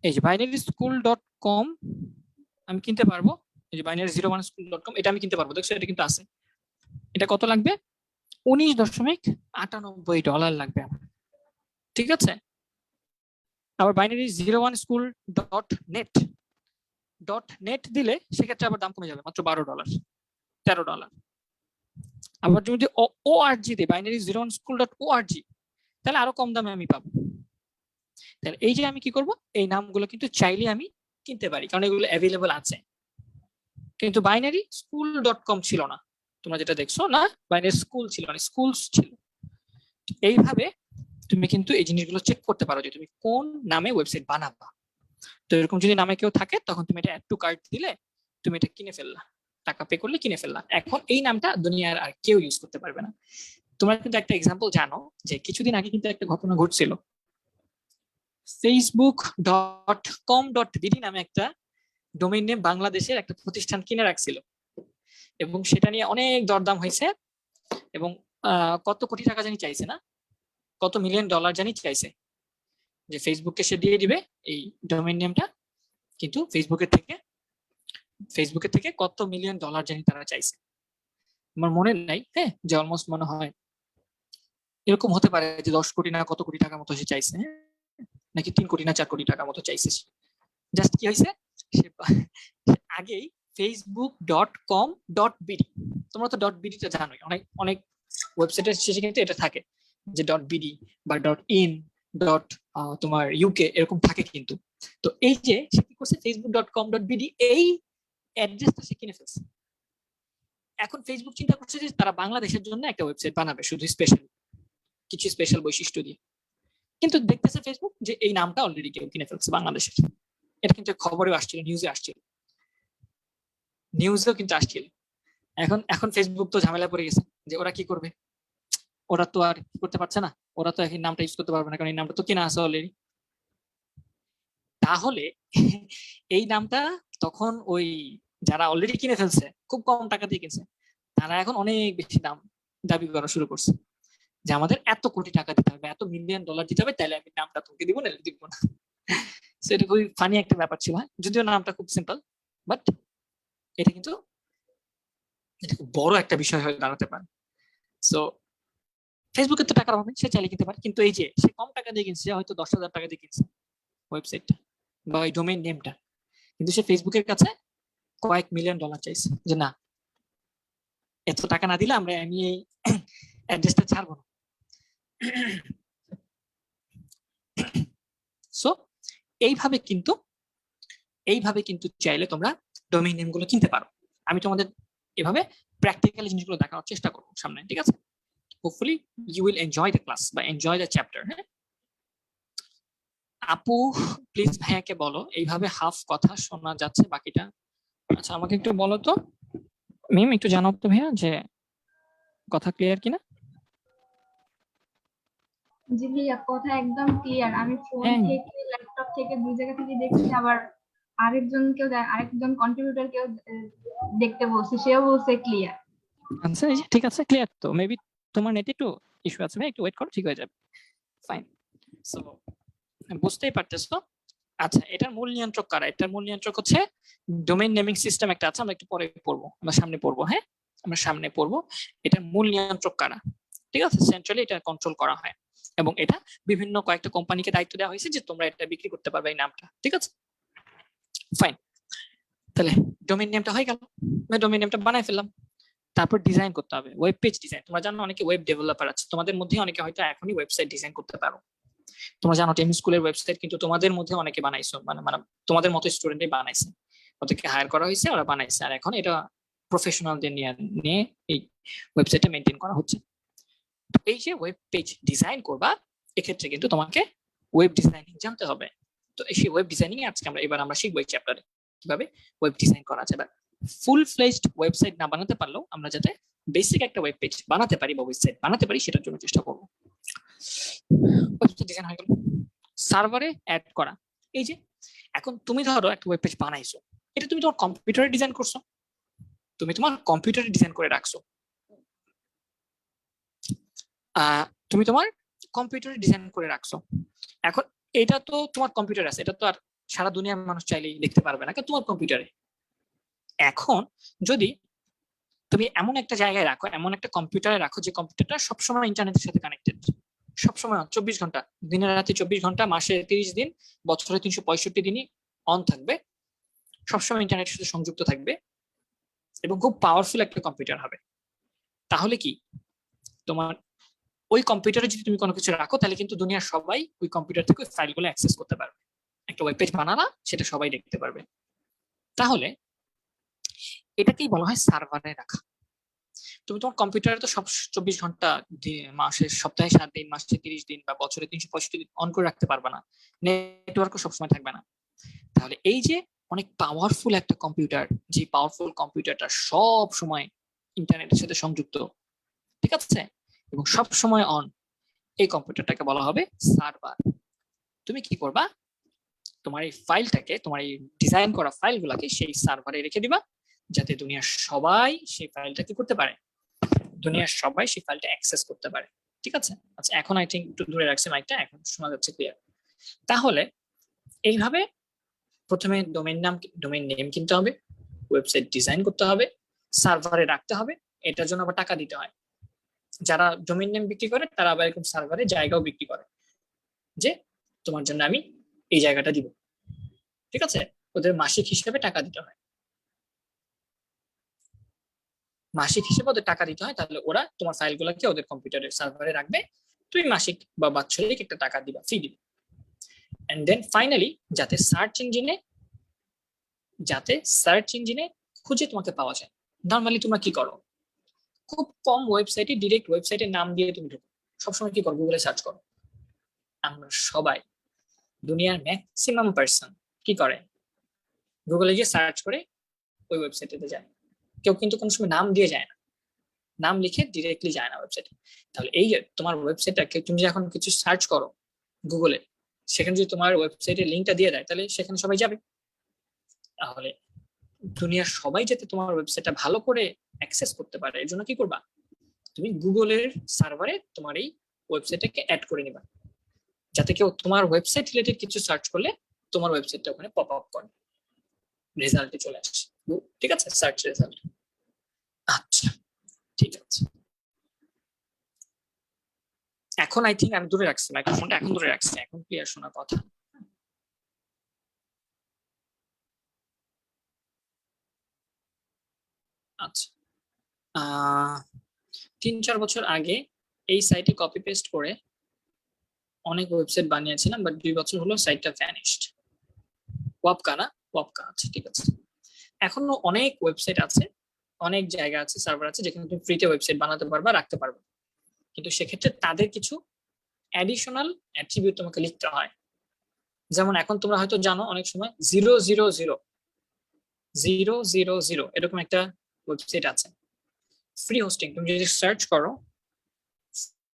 এই যে বাইনারি স্কুল ডট কম আমি কিনতে পারবো। এই যে বাইনারি 01 স্কুল ডট কম, এটা আমি কিনতে পারবো, দেখছো এটা কিন্তু আছে। এটা কত লাগবে? $19.98 লাগবে আমার, ঠিক আছে। আবার বাইনারি 01 স্কুল ডট নেট দিলে সেক্ষেত্রে আবার দাম কমে যাবে, মাত্র $12, $13। আবার যদি ওআরজি দিই, বাইনারি 01 স্কুল ডট ওআরজি, তাহলে আরো কম দামে আমি পাবো। তাহলে এই যে আমি কি করব, এই নামগুলো কিন্তু চাইলে আমি কিনতে পারি, কারণ এগুলো অ্যাভেলেবল আছে। কিন্তু বাইনারি স্কুল ডট কম ছিল না, তোমরা যেটা দেখছো না, বাইনারি স্কুল ছিল না, স্কুলস ছিল। এইভাবে তুমি কিন্তু এই জিনিসগুলো চেক করতে পারো যে তুমি কোন নামে ওয়েবসাইট বানাবা। তো এরকম যদি নামে কেউ থাকে, তখন তুমি এটা অ্যাড টু কার্ট দিলে তুমি এটা কিনে ফেললা, টাকা পে করলে কিনে ফেললা। এখন এই নামটা দুনিয়ার আর কেউ ইউজ করতে পারবে না। তোমরা কিন্তু একটা এক্সাম্পল জানো যে কিছুদিন আগে কিন্তু একটা ঘটনা ঘটছিল। facebook.com.bd নামে একটা ডোমেইন নেম বাংলাদেশের একটা প্রতিষ্ঠান কিনে রাখছিল, এবং সেটা নিয়ে অনেক দরদাম হয়েছে, এবং কত কোটি টাকা জানি চাইছে না, কত $1 মিলিয়ন জানি চাইছে, যে ফেসবুককে সে দিয়ে দিবে এই ডোমেইন নেমটা। কিন্তু ফেসবুকের থেকে কত $1 মিলিয়ন জানি তারা চাইছে, আমার মনে নাই, হ্যাঁ, যে অলমোস্ট মনে হয় এরকম হতে পারে যে 10 কোটি না কত কোটি টাকার মতো সে চাইছে, নাকি 3 কোটি না 4 কোটি টাকার মতো চাইছে। জাস্ট কি হয়েছে, সে আগেই facebook.com.bd, তোমরা তো .bd-টা জানোই, অনেক অনেক ওয়েবসাইটের শেষে কিন্তু এটা থাকে যে .bd বা .in তোমার UK এরকম থাকে কিন্তু। তো এই যে সে কি করছে, facebook.com.bd এই অ্যাড্রেসটা সে কিনে ফেলছে। এখন ফেসবুক চিন্তা করছে যে তারা বাংলাদেশের জন্য একটা ওয়েবসাইট বানাবে, শুধু স্পেশাল কিছু স্পেশাল বৈশিষ্ট্য দিয়ে। কিন্তু দেখতেছে ফেসবুক যে এই নামটা অলরেডি কেউ কিনে ফেলছে বাংলাদেশের। এটা কিন্তু খবরেও আসছিল, নিউজেও কিন্তু আসছিল। এখন ফেসবুক তো ঝামেলা পড়ে গেছে যে ওরা কি করবে, ওরা তো আর করতে পারছে না, ওরা তো এই নামটা ইউজ করতে পারবে না, কারণ এই নামটা তো কেনা আছে অলরেডি। তাহলে এই নামটা তখন ওই যারা অলরেডি কিনে ফেলছে, খুব কম টাকা দিয়ে কিনছে, তারা এখন অনেক বেশি দাম দাবি করা শুরু করছে যে আমাদের এত কোটি টাকা দিতে হবে, এত $1 মিলিয়ন দিতে হবে, তাহলে আমি নামটা তোমাকে দিব না, দিব না। সেটা খুবই ফানি একটা ব্যাপার ছিল, যদিও নামটা খুব সিম্পল, বাট এটা কিন্তু বড় একটা বিষয় হয়ে দাঁড়াতে পারে। সো ফেসবুকে তো টাকার অভাবে সে চাইলে কিনতে পারে, কিন্তু এই যে সে কম টাকা দিয়ে কিনছে, হয়তো 10,000 টাকা দিয়ে কিনছে ওয়েবসাইটটা বা ওই ডোমেইন নেমটা, কিন্তু সে ফেসবুকের কাছে কয়েক $1 মিলিয়ন চাইছে যে না, এত টাকা না দিলে আমি এই অ্যাড্রেসটা ছাড়বো না। সো এইভাবে কিন্তু চাইলে তোমরা ডোমেইন নেম গুলো কিনতে পারো। আমি তোমাদের এভাবে প্র্যাকটিক্যালি জিনিসগুলো দেখানোর চেষ্টা করবো সামনে, ঠিক আছে। Hopefully you will enjoy the class বা এনজয় দ্য চ্যাপ্টার। হ্যাঁ আপু, প্লিজ ভাইয়াকে বলো, এইভাবে হাফ কথা শোনা যাচ্ছে, বাকিটা আচ্ছা আমাকে একটু বলো তো মিম, একটু জানাও তো ভাইয়া যে কথা ক্লিয়ার কিনা। জি ভাইয়া, কথা একদম ক্লিয়ার। আমি ফোন হ্যাঁ থেকে ল্যাপটপ থেকে দুই জায়গা থেকে দেখছি, আবার আরেকজন কন্ট্রিবিউটর কেউ দেখতে বলছি, সেও বলছে ক্লিয়ার। আচ্ছা এই যে ঠিক আছে, ক্লিয়ার তো। মেবি তোমার নেটে একটু ইস্যু আছে, ভাই একটু ওয়েট করো, ঠিক হয়ে যাবে, ফাইন। সো বুঝতেই পারতেছো। আচ্ছা, এটার মূল নিয়ন্ত্রক কারা? এটার মূল নিয়ন্ত্রক হচ্ছে ডোমেইন নেমিং সিস্টেম একটা আছে, আমরা একটু পরে পড়বো, আমরা সামনে পড়বো। হ্যাঁ আমরা সামনে পড়বো এটার মূল নিয়ন্ত্রক কারা, ঠিক আছে। সেন্ট্রালি এটা কন্ট্রোল করা হয়, এবং এটা বিভিন্ন কয়েকটা কোম্পানিকে দায়িত্ব দেওয়া হয়েছে যে তোমরা এটা বিক্রি করতে পারবে এই নামটা, ঠিক আছে ফাইন। তাহলে ডোমেইন নেমটা হয়ে গেল, ডোমেইন নেমটা বানাই ফেললাম। তারপর ডিজাইন করতে হবে, ওয়েব পেজ ডিজাইন। তোমরা জানো অনেকে ওয়েব ডেভেলপার আছে, তোমাদের মধ্যে অনেকে হয়তো এখনই ওয়েবসাইট ডিজাইন করতে পারো। তোমরা জানো টেম স্কুলের ওয়েবসাইট কিন্তু তোমাদের মধ্যে অনেকে বানাইছো, মানে তোমাদের মতো স্টুডেন্টই বানাইছে, ওদেরকে হায়ার করা হয়েছে, ওরা বানাইছে, আর এখন এটা প্রফেশনালদের নিয়ে এই ওয়েবসাইটটা মেনটেন করা হচ্ছে। এই যে ওয়েব পেজ ডিজাইন করবা, এক্ষেত্রে কিন্তু তোমাকে ওয়েব ডিজাইনিং জানতে হবে। তো সেই ওয়েব ডিজাইনিং আজকে আমরা শিখবো এই চ্যাপ্টারে, কিভাবে ওয়েব ডিজাইন করা যাবে। ফুল ফ্লেজড ওয়েবসাইট না বানাতে পারলেও আমরা যাতে বেসিক একটা ওয়েব পেজ বানাতে পারি বা ওয়েবসাইট বানাতে পারি সেটার জন্য চেষ্টা করবো। ওয়েবসাইট ডিজাইন হয়ে গেল। সার্ভারে অ্যাড করা, এই যে এখন তুমি ধরো একটা ওয়েব পেজ বানাইছো, এটা তুমি তোমার কম্পিউটারে ডিজাইন করছো, তুমি তোমার কম্পিউটারে ডিজাইন করে রাখছো, তুমি তোমার কম্পিউটারে ডিজাইন করে রাখছো। এখন এটা তো তোমার কম্পিউটার আছে, এটা তো আর সারা দুনিয়ার মানুষ চাইলেই দেখতে পারবে না, তোমার কম্পিউটারে। এখন যদি তুমি এমন একটা জায়গায় রাখো, এমন একটা কম্পিউটারে রাখো যে কম্পিউটারটা সবসময় ইন্টারনেটের সাথে কানেক্টেড, সবসময় 24 ঘন্টা, দিনের রাতে 24 ঘন্টা, মাসে 30 দিন, বছরে 365 দিনই অন থাকবে, সবসময় ইন্টারনেটের সাথে সংযুক্ত থাকবে এবং খুব পাওয়ারফুল একটা কম্পিউটার হবে, তাহলে কি তোমার ওই কম্পিউটারে যদি তুমি কোনো কিছু রাখো তাহলে কিন্তু দুনিয়ার সবাই ওই কম্পিউটার থেকে ওই ফাইলগুলো অ্যাক্সেস করতে পারবে। একটা ওয়েব পেজ বানালা, সেটা সবাই দেখতে পারবে। তাহলে এটাকেই বলা হয় সার্ভারে রাখা। তুমি তোমার কম্পিউটারে তো সব 24 ঘন্টা, মাসে সপ্তাহে 7 দিন, মাসে 30 দিন বা বছরে 365 দিন অন করে রাখতে পারবে না, নেটওয়ার্কও সবসময় থাকবে না। তাহলে এই যে অনেক পাওয়ারফুল একটা কম্পিউটার, যে পাওয়ারফুল কম্পিউটারটা সব সময় ইন্টারনেটের সাথে সংযুক্ত, ঠিক আছে, এবং সব সময় অন, এই কম্পিউটারটাকে বলা হবে সার্ভার। তুমি কি করবা, তোমার এই ফাইলটাকে, তোমার এই ডিজাইন করা ফাইলগুলোকে সেই সার্ভারে রেখে দিবা, যাতে দুনিয়ার সবাই সেই ফাইলটা কি করতে পারে, দুনিয়ার সবাই সেই ফাইলটা অ্যাক্সেস করতে পারে। ঠিক আছে, আচ্ছা এখন আই থিঙ্ক একটু দূরে রাখছি মাইকটা, এখন শোনা যাচ্ছে ক্লিয়ার। তাহলে এইভাবে প্রথমে ডোমেইন নেম কিনতে হবে, ওয়েবসাইট ডিজাইন করতে হবে, সার্ভারে রাখতে হবে, এটার জন্য আবার টাকা দিতে হয়। যারা ডোমেইন নেম বিক্রি করে তারা আবার এরকম সার্ভারে জায়গাও বিক্রি করে, যে তোমার জন্য আমি এই জায়গাটা দিব, ঠিক আছে, ওদের মাসিক হিসেবে টাকা দিতে হয়, মাসিক হিসেবে ওদের টাকা দিতে হয়, তাহলে ওরা তোমার ফাইলগুলোকে ওদের কম্পিউটারের সার্ভারে রাখবে, তুমি মাসিক বা বাৎসরিক একটা টাকা দিবা, ফি দিবে। এন্ড দেন ফাইনালি যাতে সার্চ ইঞ্জিনে খুঁজে তোমাকে পাওয়া যায়। নর্মালি তোমরা কি করো, খুব কম ওয়েবসাইটে ডিরেক্ট ওয়েবসাইটের নাম দিয়ে তুমি ঢুকো, সবসময় কি করো, গুগলে সার্চ করো। আমরা সবাই, দুনিয়ার ম্যাক্সিমাম পার্সন কি করে, গুগলে গিয়ে সার্চ করে ওই ওয়েবসাইটে যায়। কেউ কিন্তু কোনো সময় নাম দিয়ে যায় না, নাম লিখে ডিরেক্টলি যায় না ওয়েবসাইটে। তাহলে এই যে তোমার ওয়েবসাইটটাকে তুমি যখন কিছু সার্চ করো গুগলে, সেখানে যদি তোমার ওয়েবসাইটের লিঙ্কটা দিয়ে দেয় তাহলে সেখানে সবাই যাবে। তাহলে দুনিয়ার সবাই যাতে তোমার ওয়েবসাইটটা ভালো করে অ্যাক্সেস করতে পারে, এর জন্য কি করবা, তুমি গুগলের সার্ভারে তোমার এই ওয়েবসাইটটাকে অ্যাড করে নিবা, যাতে কেউ তোমার ওয়েবসাইট রিলেটেড কিছু সার্চ করলে তোমার ওয়েবসাইটটা ওখানে পপ আপ করে, রেজাল্টে চলে আসে, ঠিক আছে, সার্চ রেজাল্ট। আচ্ছা ঠিক আছে, এখন আই থিঙ্ক আমি দূরে রাখছি মাইক্রোফোনটা, এখন দূরে রাখছি, এখন ক্লিয়ার শোনা কথা। আচ্ছা, 3-4 বছর আগে এই সাইটে কপি পেস্ট করে অনেক ওয়েবসাইট বানিয়েছিলাম, বাট 2 বছর হলো সাইটটা ভ্যানিশড। ওয়াপকা না, ওয়াপকা, আচ্ছা ঠিক আছে। এখনো অনেক ওয়েবসাইট আছে, অনেক জায়গা আছে, সার্ভার আছে যেখানে তুমি ফ্রিতে ওয়েবসাইট বানাতে পারবা, রাখতে পারবে, কিন্তু সেক্ষেত্রে তাদের কিছু অ্যাডিশনাল অ্যাট্রিবিউট তোমাকে লিখতে হয়। যেমন এখন তোমরা হয়তো জানো অনেক সময় 000 এরকম একটা ওয়েবসাইট আছে, ফ্রি হোস্টিং। তুমি যদি সার্চ করো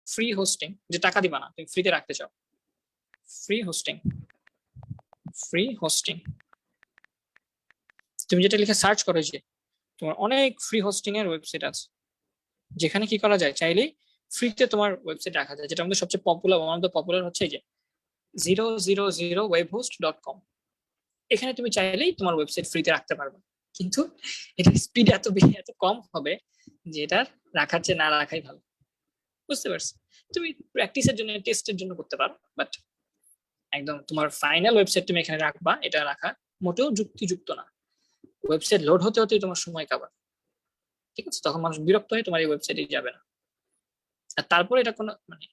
ফ্রি হোস্টিং, যে টাকা দিবা না, তুমি ফ্রিতে রাখতে চাও, ফ্রি হোস্টিং, তুমি যেটা লিখে সার্চ করো, যে তোমার অনেক ফ্রি হোস্টিং এর ওয়েবসাইট আছে, যেখানে কি করা যায়, চাইলেই ফ্রিতে তোমার ওয়েবসাইট রাখা যায়। যেটা আমাদের সবচেয়ে popular, one of the popular হচ্ছে যে 000webhost.com। এখানে তুমি চাইলেই তোমার ওয়েবসাইট ফ্রিতে রাখতে পারবে, কিন্তু এটা স্পিড এত কম হবে যে এটা রাখার চেয়ে না রাখাই ভালো, বুঝতে পারছো? তুমি প্র্যাকটিসের জন্য, টেস্টের জন্য করতে পারো, বাট একদম তোমার ফাইনাল ওয়েবসাইট তুমি এখানে রাখবা, এটা রাখা মোটেও যুক্তিযুক্ত না। ওয়েবসাইট লোড হতে হতেই তোমার সময় কাবার, ঠিক আছে, তখন মানুষ বিরক্ত হয়ে তোমার এই ওয়েবসাইটে যাবে না। আর তারপরে এটা কোনো মানে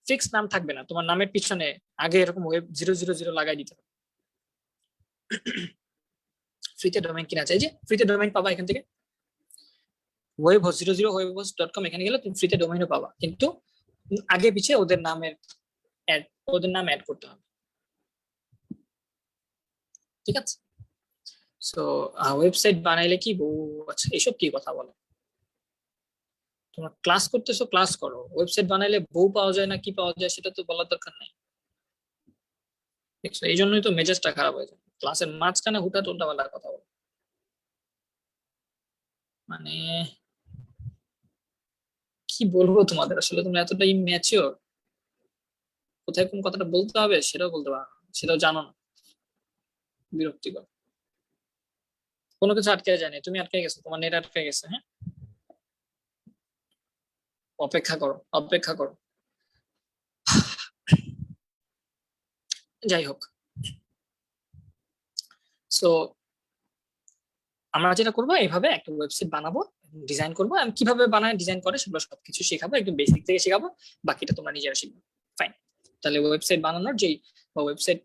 ফিক্স নাম থাকবে না, তোমার নামের পিছনে আগে এরকম ওয়েব 000 লাগাই দিতে হবে। ফ্রিতে ডোমেইন কিনা চাই, যে ফ্রিতে ডোমেইন পাবা এখান থেকে, webhost.com, এখানে গেলে তুমি ফ্রিতে ডোমেইনও পাবা, কিন্তু আগে পিছে ওদের নাম অ্যাড করতে হবে, ঠিক আছে। সো ওয়েবসাইট বানাইলে কি আচ্ছা এইসব কি কথা বলে? তোমরা ক্লাস করতেছো, ক্লাস করো। ওয়েবসাইট বানাইলে বউ পাওয়া যায় না কি পাওয়া যায় সেটা তো বলার দরকার নাই। দেখছো, এই জন্যই তো মেজাজটা খারাপ হয়ে যায় ক্লাসের মাঝখানে হুটহাট উল্টাপাল্টা কথা বলে। মানে কি বলবো তোমাদের, আসলে তোমরা এতটা ইম্যাচিওর, কোথায় কোন কথাটা বলতে হবে সেটাও বলতে পারো না, সেটাও জানো না। বিরক্তিকর। কোনো কিছু আটকে যায়নি, তুমি আটকে গেছো, তোমার নেট আটকে গেছে। হ্যাঁ, অপেক্ষা করো, অপেক্ষা করো। যাই হোক, সো আমরা যেটা করবো, এইভাবে একটা ওয়েবসাইট বানাবো, ডিজাইন করবো। আমি কিভাবে বানায়, ডিজাইন করে, সেগুলো সবকিছু শেখাবো, একদম বেসিক থেকে শেখাবো। বাকিটা তোমরা নিজেরা শিখবে। ফাইন। তাহলে ওয়েবসাইট বানানোর যেই বা ওয়েবসাইট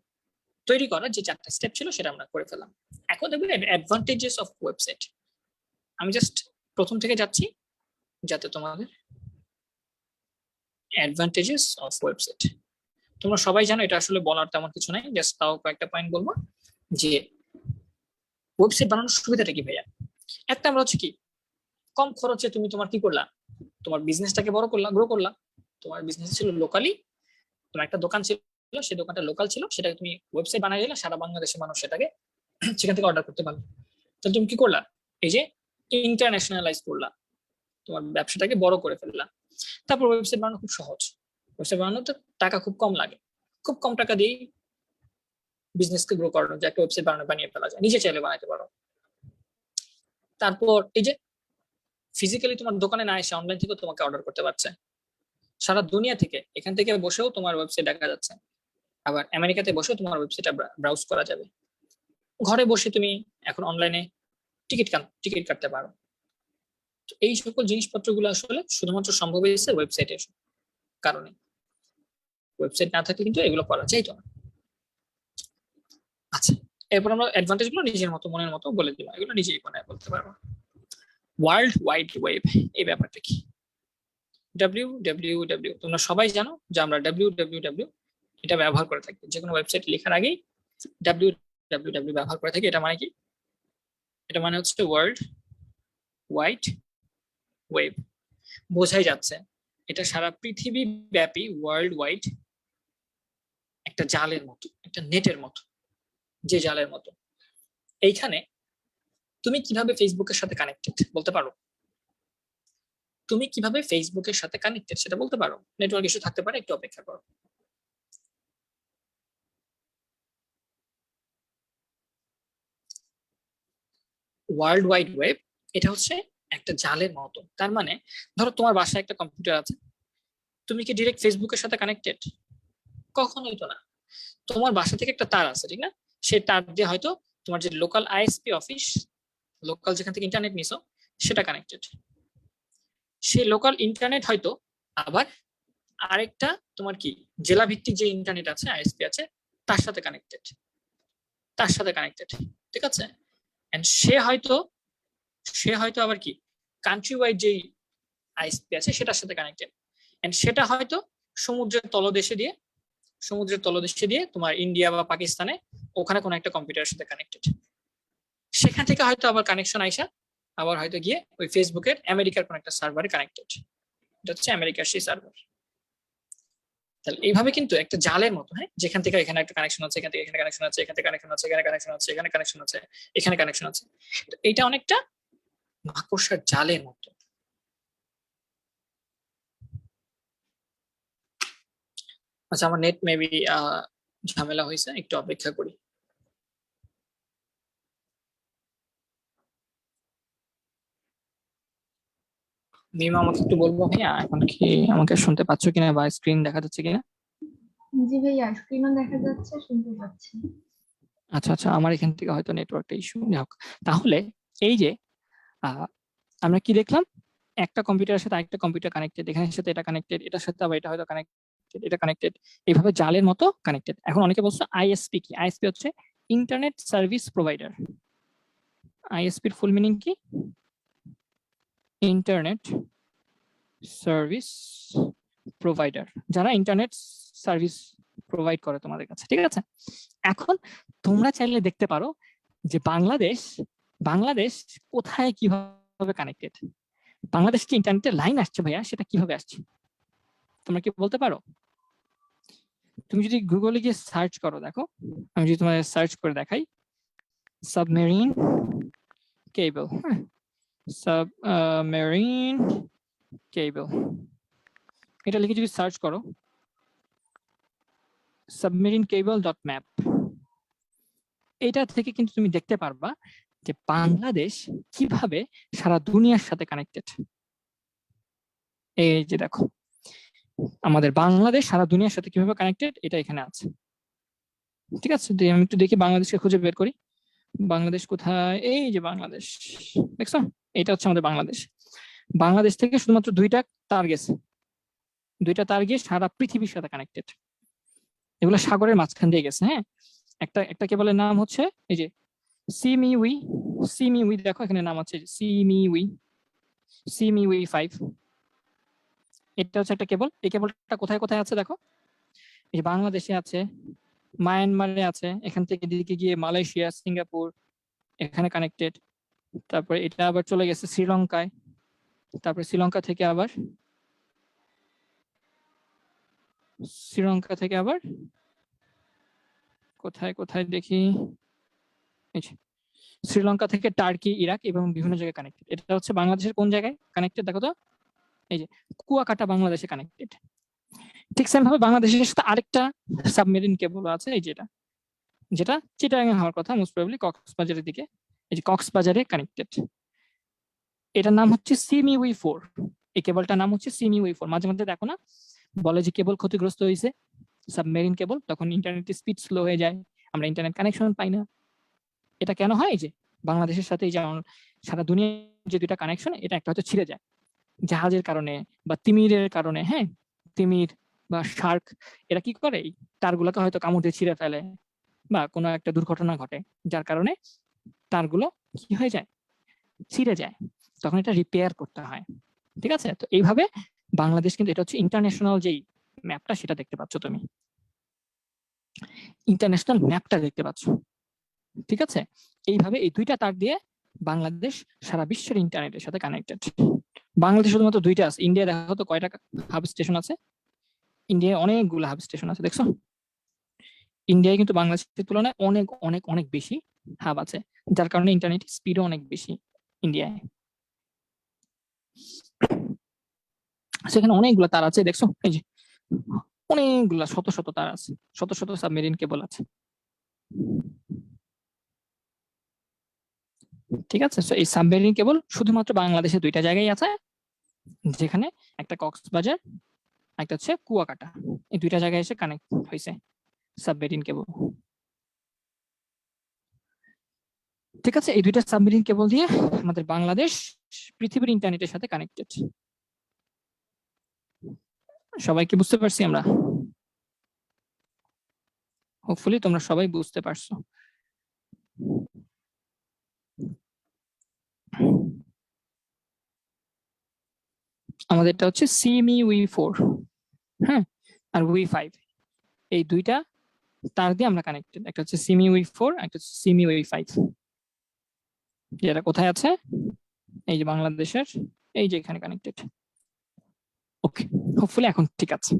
তৈরি করার যে 4টা স্টেপ ছিল সেটা আমরা করে ফেললাম। এখন দেখবেন অ্যাডভান্টেজেস অফ ওয়েবসাইট। আমি জাস্ট প্রথম থেকে যাচ্ছি যাতে তোমাদের অ্যাডভান্টেজেস অফ ওয়েবসাইট, তোমরা সবাই জানো, এটা আসলে বলার তেমন কিছু নাই, জাস্ট তাও কয়েকটা পয়েন্ট বলবো। যে ওয়েবসাইট বানানোর সুবিধাটা কি ভাইয়া? একটা আমরা হচ্ছে কি, কম খরচে তুমি তোমার কি করলা, তোমার বিজনেসটাকে বড় করলা, গ্রো করলা। তোমার বিজনেস ছিল লোকালি, তোমার একটা দোকান ছিল, সেই দোকানটা লোকাল ছিল, সেটাকে তুমি ওয়েবসাইট বানাই দিলে, সারা বাংলাদেশের মানুষ সেটাকে সেখান থেকে অর্ডার করতে পারলো। তাহলে তুমি কি করলা, এই যে ইন্টারন্যাশনালাইজ করলা, তোমার ব্যবসাটাকে বড় করে ফেললা। তারপর ওয়েবসাইট বানানো খুব সহজ। ওয়েবসাইট বানানোতে টাকা খুব কম লাগে, খুব কম টাকা দিয়ে বিজনেসকে গ্রো করানো যায়, একটা ওয়েবসাইট বানিয়ে ফেলা যায়, নিজে চাইলে বানাতে পারো। তারপর এই যে ফিজিক্যালি তোমার দোকানে না এসে অনলাইন থেকে তোমাকে অর্ডার করতে পারছে, সারা দুনিয়া থেকে, এখান থেকে বসেও তোমার ওয়েবসাইট দেখা যাচ্ছে। আবার আমেরিকাতে বসেও তোমার ওয়েবসাইটটা ব্রাউজ করা যাবে। ঘরে বসে তুমি এখন অনলাইনে টিকিট কাটতে পারো। এই সকল জিনিসপত্রগুলো আসলে শুধুমাত্র সম্ভব হয়েছে ওয়েবসাইটের কারণে। ওয়েবসাইট না থাকলে কিন্তু এগুলো করা যাইতো না। আচ্ছা, এরপর আমরা অ্যাডভান্টেজ গুলো নিজের মতো মনের মতো বলে দিলাম, এগুলো নিজেই বানায় বলতে পারবো। ওয়ার্ল্ড ওয়াইড ওয়েব, এই ব্যাপারটা কি? www, তোমরা সবাই জানো যে আমরা www এটা ব্যবহার করে থাকি, যে কোনো ওয়েবসাইট লেখার আগেই www ব্যবহার করে থাকি। এটা মানে কি? এটা মানে হচ্ছে ওয়ার্ল্ড ওয়াইড ওয়েব। বোঝাই যাচ্ছে এটা সারা পৃথিবী ব্যাপী ওয়ার্ল্ড ওয়াইড একটা জালের মতো, একটা নেটের মতো, যে জালের মতো। এইখানে তুমি কিভাবে ফেসবুকের সাথে কানেক্টেড বলতে পারো? তুমি কিভাবে ফেসবুকের সাথে কানেক্টেড সেটা বলতে পারো? নেটওয়ার্ক ইস্যু থাকতে পারে, একটু অপেক্ষা করো। ওয়ার্ল্ড ওয়াইড ওয়েব এটা হচ্ছে একটা জালের মতো। তার মানে ধরো তোমার বাসায় একটা কম্পিউটার আছে, তুমি কি ডিরেক্ট ফেসবুকের সাথে কানেক্টেড? কখনোই তো না। তোমার বাসা থেকে একটা তার আছে, ঠিক না? সেই তার দিয়ে হয়তো তোমার যে লোকাল আইএসপি অফিস, লোকাল যেখান থেকে ইন্টারনেট নিছো, সেটা কানেক্টেড। সেই লোকাল ইন্টারনেট হয়তো আবার আরেকটা তোমার কি জেলা ভিত্তিক যে ইন্টারনেট আছে, আইএসপি আছে, তার সাথে কানেক্টেড, তার সাথে কানেক্টেড, ঠিক আছে? এন্ড সে হয়তো আবার কি কান্ট্রি ওয়াইড যে আইএসপি আছে সেটার সাথে কানেক্টেড। এন্ড সেটা হয়তো সমুদ্রের তলদেশে দিয়ে তোমার ইন্ডিয়া বা পাকিস্তানে ওখানে কোনো একটা কম্পিউটারের সাথে কানেক্টেড। সেখান থেকে হয়তো আবার কানেকশন আইসা আবার হয়তো গিয়ে ওই ফেসবুকের আমেরিকার কোনো একটা সার্ভারে কানেক্টেড। এটা হচ্ছে আমেরিকার সেই সার্ভার। তাহলে এইভাবে কিন্তু একটা জালের মতো, হ্যাঁ, যেখান থেকে এখানে একটা কানেকশন আছে, এখান থেকে এখানে কানেকশন আছে, এখান থেকে কানেকশন আছে, এখানে কানেকশন আছে, এখানে কানেকশন আছে, এখানে কানেকশন আছে। এটা অনেকটা মাকড়সার জালের মতো। আচ্ছা, আমার নেট মেবি ঝামেলা হয়েছে, একটু অপেক্ষা করি। মিমা, আমাকে একটু বলবো ভাইয়া, এখন কি আমাকে শুনতে পাচ্ছ কিনা বা স্ক্রিন দেখা যাচ্ছে কিনা? জি ভাইয়া, স্ক্রিনও দেখা যাচ্ছে, শুনতে পাচ্ছি। আচ্ছা আচ্ছা, আমার এখান থেকে হয়তো নেটওয়ার্কটা ইস্যু। হোক, তাহলে এই যে আমরা কি দেখলাম, একটা কম্পিউটারের সাথে আরেকটা কম্পিউটার কানেক্টেড, এখানের সাথে এটা কানেক্টেড, এটার সাথে আবার এটা হয়তো কানেক্টেড, এটা কানেক্টেড, এইভাবে জালের মতো কানেক্টেড। এখন অনেকে বলছে আইএসপি কি? আইএসপি হচ্ছে ইন্টারনেট সার্ভিস প্রোভাইডার। আইএসপির ফুল মিনিং কি? ইন্টারনেট সার্ভিস প্রোভাইডার, যারা ইন্টারনেট সার্ভিস প্রোভাইড করে তোমাদের কাছে, ঠিক আছে? এখন তোমরা চাইলে দেখতে পারো যে বাংলাদেশ বাংলাদেশ কোথায় কিভাবে কানেক্টেড, বাংলাদেশ যে ইন্টারনেটের লাইন আসছে ভাইয়া সেটা কিভাবে আসছে তোমরা কি বলতে পারো? তুমি যদি গুগলে গিয়ে সার্চ করো, দেখো আমি যদি তোমার সার্চ করে দেখাই, সাবমেরিন কেবল, হ্যাঁ, সাবমেরিন কেবল, এটা লিখে যদি সার্চ করো সাবমেরিন কেবল ডট ম্যাপ, এটা থেকে কিন্তু তুমি দেখতে পারবা যে বাংলাদেশ কিভাবে সারা দুনিয়ার সাথে কানেক্টেড। এই যে দেখো আমাদের বাংলাদেশ সারা দুনিয়ার সাথে কিভাবে কানেক্টেড এটা এখানে আছে। ঠিক আছে, আমি একটু দেখি বাংলাদেশকে খুঁজে বের করি। বাংলাদেশ কোথায়? এই যে বাংলাদেশ, দেখছো এটা হচ্ছে আমাদের বাংলাদেশ। বাংলাদেশ থেকে শুধুমাত্র দুইটা তার গেছে, দুইটা তার গিয়ে সারা পৃথিবীর সাথে কানেক্টেড। এগুলো সাগরের মাঝখান দিয়ে গেছে। হ্যাঁ, একটা কেবলের নাম হচ্ছে এই যে সিমিউই, সিমিউই, দেখো এখানে নাম আছে সিমিউই, সিমিউই 5, এটা হচ্ছে একটা কেবল। এই কেবলটা কোথায় কোথায় আছে দেখো, এই বাংলাদেশে আছে, মায়ানমারে আছে, এখান থেকে দিকে গিয়ে মালয়েশিয়া, সিঙ্গাপুর এখানে কানেক্টেড। তারপরে এটা আবার চলে গেছে শ্রীলঙ্কায়, তারপরে শ্রীলঙ্কা থেকে আবার কোথায় কোথায় দেখি, শ্রীলঙ্কা থেকে টার্কি, ইরাক এবং বিভিন্ন জায়গায় কানেক্টেড। এটা হচ্ছে বাংলাদেশের কোন জায়গায় কানেক্টেড দেখো তো, এই যে কুয়াকাটা বাংলাদেশে কানেক্টেড। ঠিক সেম ভাবে বাংলাদেশের সাথে আরেকটা সাবমেরিন কেবল আছে, এই যেটা যেটা চিটাগাং হওয়ার কথা মোস্ট প্রবাবলি কক্সবাজারের দিকে, এই যে কক্সবাজারে কানেক্টেড। এটার নাম হচ্ছে সিমিউই 4, এই কেবলটার নাম হচ্ছে সিমিউই 4। মাঝে মাঝে দেখো না বলে যে কেবল ক্ষতিগ্রস্ত হয়েছে, সাবমেরিন কেবল, তখন ইন্টারনেটের স্পিড স্লো হয়ে যায়, আমরা ইন্টারনেট কানেকশন পাই না। এটা কেন হয়? যে বাংলাদেশের সাথে এই যে সারা দুনিয়ার যে দুইটা কানেকশন, এটা একটা হয়তো ছিঁড়ে যায় জাহাজের কারণে বা তিমিরের কারণে। হ্যাঁ, তিমির বা শার্ক এরা কি করে, এই তারগুলোকে হয়তো কামড় দিয়ে ছিঁড়ে ফেলে বা কোনো একটা দুর্ঘটনা ঘটে, যার কারণে তারগুলো কি হয়ে যায়, ছিঁড়ে যায়, তখন এটা রিপেয়ার করতে হয়। ঠিক আছে, তো এইভাবে বাংলাদেশ কিন্তু, এটা হচ্ছে ইন্টারন্যাশনাল যেই ম্যাপটা সেটা দেখতে পাচ্ছ তুমি, ইন্টারন্যাশনাল ম্যাপটা দেখতে পাচ্ছ। ঠিক আছে, এইভাবে এই দুইটা তার দিয়ে বাংলাদেশ সারা বিশ্বের ইন্টারনেটের সাথে কানেক্টেড। বাংলাদেশ শুধুমাত্র দুইটা আছে, ইন্ডিয়া দেখো তো কয়টা হাব স্টেশন আছে, ইন্ডিয়ায় অনেকগুলো হাব স্টেশন আছে, দেখছো? ইন্ডিয়ায় কিন্তু বাংলাদেশের তুলনায় অনেক অনেক অনেক বেশি হাব আছে, যার কারণে ইন্টারনেট স্পিডও অনেক বেশি ইন্ডিয়ায়। সেখানে অনেকগুলো তার আছে, দেখছো এই যে অনেকগুলা শত শত তার আছে, শত শত সাবমেরিন কেবল আছে। ঠিক আছে, এই সাবমেরিন কেবল শুধুমাত্র বাংলাদেশে দুইটা জায়গায় আছে, যেখানে একটা কক্সবাজার, একটা হচ্ছে কুয়াকাটা, এই দুইটা জায়গায় এসে কানেক্ট হয়েছে সাবমেরিন কেবল। ঠিক আছে, এই দুইটা সাবমেরিন কেবল দিয়ে আমাদের বাংলাদেশ পৃথিবীর ইন্টারনেটের সাথে কানেক্টেড। সবাইকে বুঝতে পারছি আমরা? হোপফুলি তোমরা সবাই বুঝতে পারছো। আমাদেরটা হচ্ছে সিএমই 4, হ্যাঁ, আর উই 5, এই দুইটা তার দিয়ে আমরা কানেক্টেড। একটা হচ্ছে সিএমই 4, একটা হচ্ছে সিএমই 5, যেটা কোথায় আছে, এই যে বাংলাদেশের এই যে এখানে কানেক্টেড। ওকে, হোপফুলি এখন ঠিক আছে।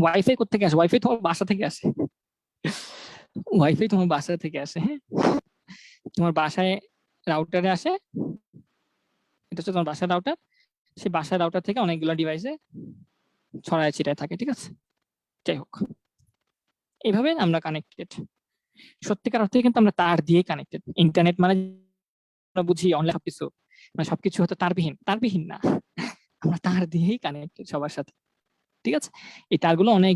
ওয়াইফাই কোথা থেকে আসে? ওয়াইফাই তোমার বাসা থেকে আসে, ওয়াইফাই তোমার বাসা থেকে আসে। হ্যাঁ, তোমার বাসায় রাউটারে আসে, এটা হচ্ছে তোমার বাসার রাউটার, সেই বাসার রাউটার থেকে অনেকগুলো ডিভাইসে ছড়ায় ছিটায় থাকে। ঠিক আছে, যাই হোক, এইভাবে আমরা কানেক্টেড। সত্যিকার অর্থে কিন্তু আমরা তার দিয়ে কানেক্টেড। ইন্টারনেট মানে আমরা বুঝি অনলাইন সবকিছু, মানে সবকিছু হয়তো তারবিহীন, তারবিহীন না, আমরা তার দিয়েই কানেক্টেড সবার সাথে। ঠিক আছে, এই তারগুলো অনেক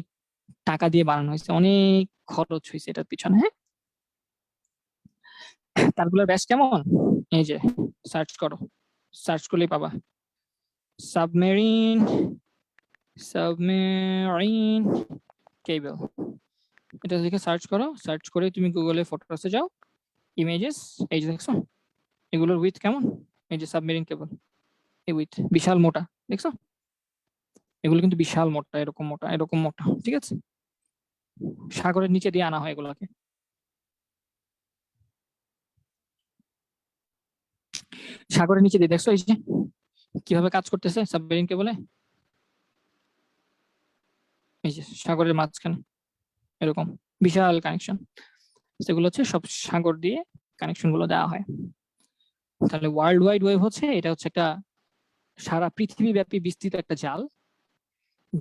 টাকা দিয়ে বানানো হয়েছে, অনেক খরচ হয়েছে এটার পিছনে। হ্যাঁ, তারগুলোর ব্যাস কেমন, এই যে সার্চ করো, সার্চ করলেই পাবা সাবমেরিন, সাবমেরিন কেবল, এটা লিখে সার্চ করো। সার্চ করে তুমি গুগলে ফটোসে যাও, ইমেজেস, এই যে দেখছো এগুলোর উইথ কেমন, এই যে সাবমেরিন কেবল, এই উইথ বিশাল মোটা, দেখছো? এগুলো কিন্তু বিশাল মোটা, এরকম মোটা, এরকম মোটা। ঠিক আছে, সাগরের নিচে দিয়ে আনা হয় এগুলোকে। সাগরের নিচে দিয়ে দেখছো এই যে কিভাবে কাজ করতেছে সাবমেরিন কেবলে, এই যে সাগরের মাঝখানে এরকম বিশাল কানেকশন, সেগুলো হচ্ছে সব সাগর দিয়ে কানেকশন গুলো দেওয়া হয়। তাহলে ওয়ার্ল্ড ওয়াইড ওয়েব হচ্ছে, এটা হচ্ছে একটা সারা পৃথিবী ব্যাপী বিস্তৃত একটা জাল,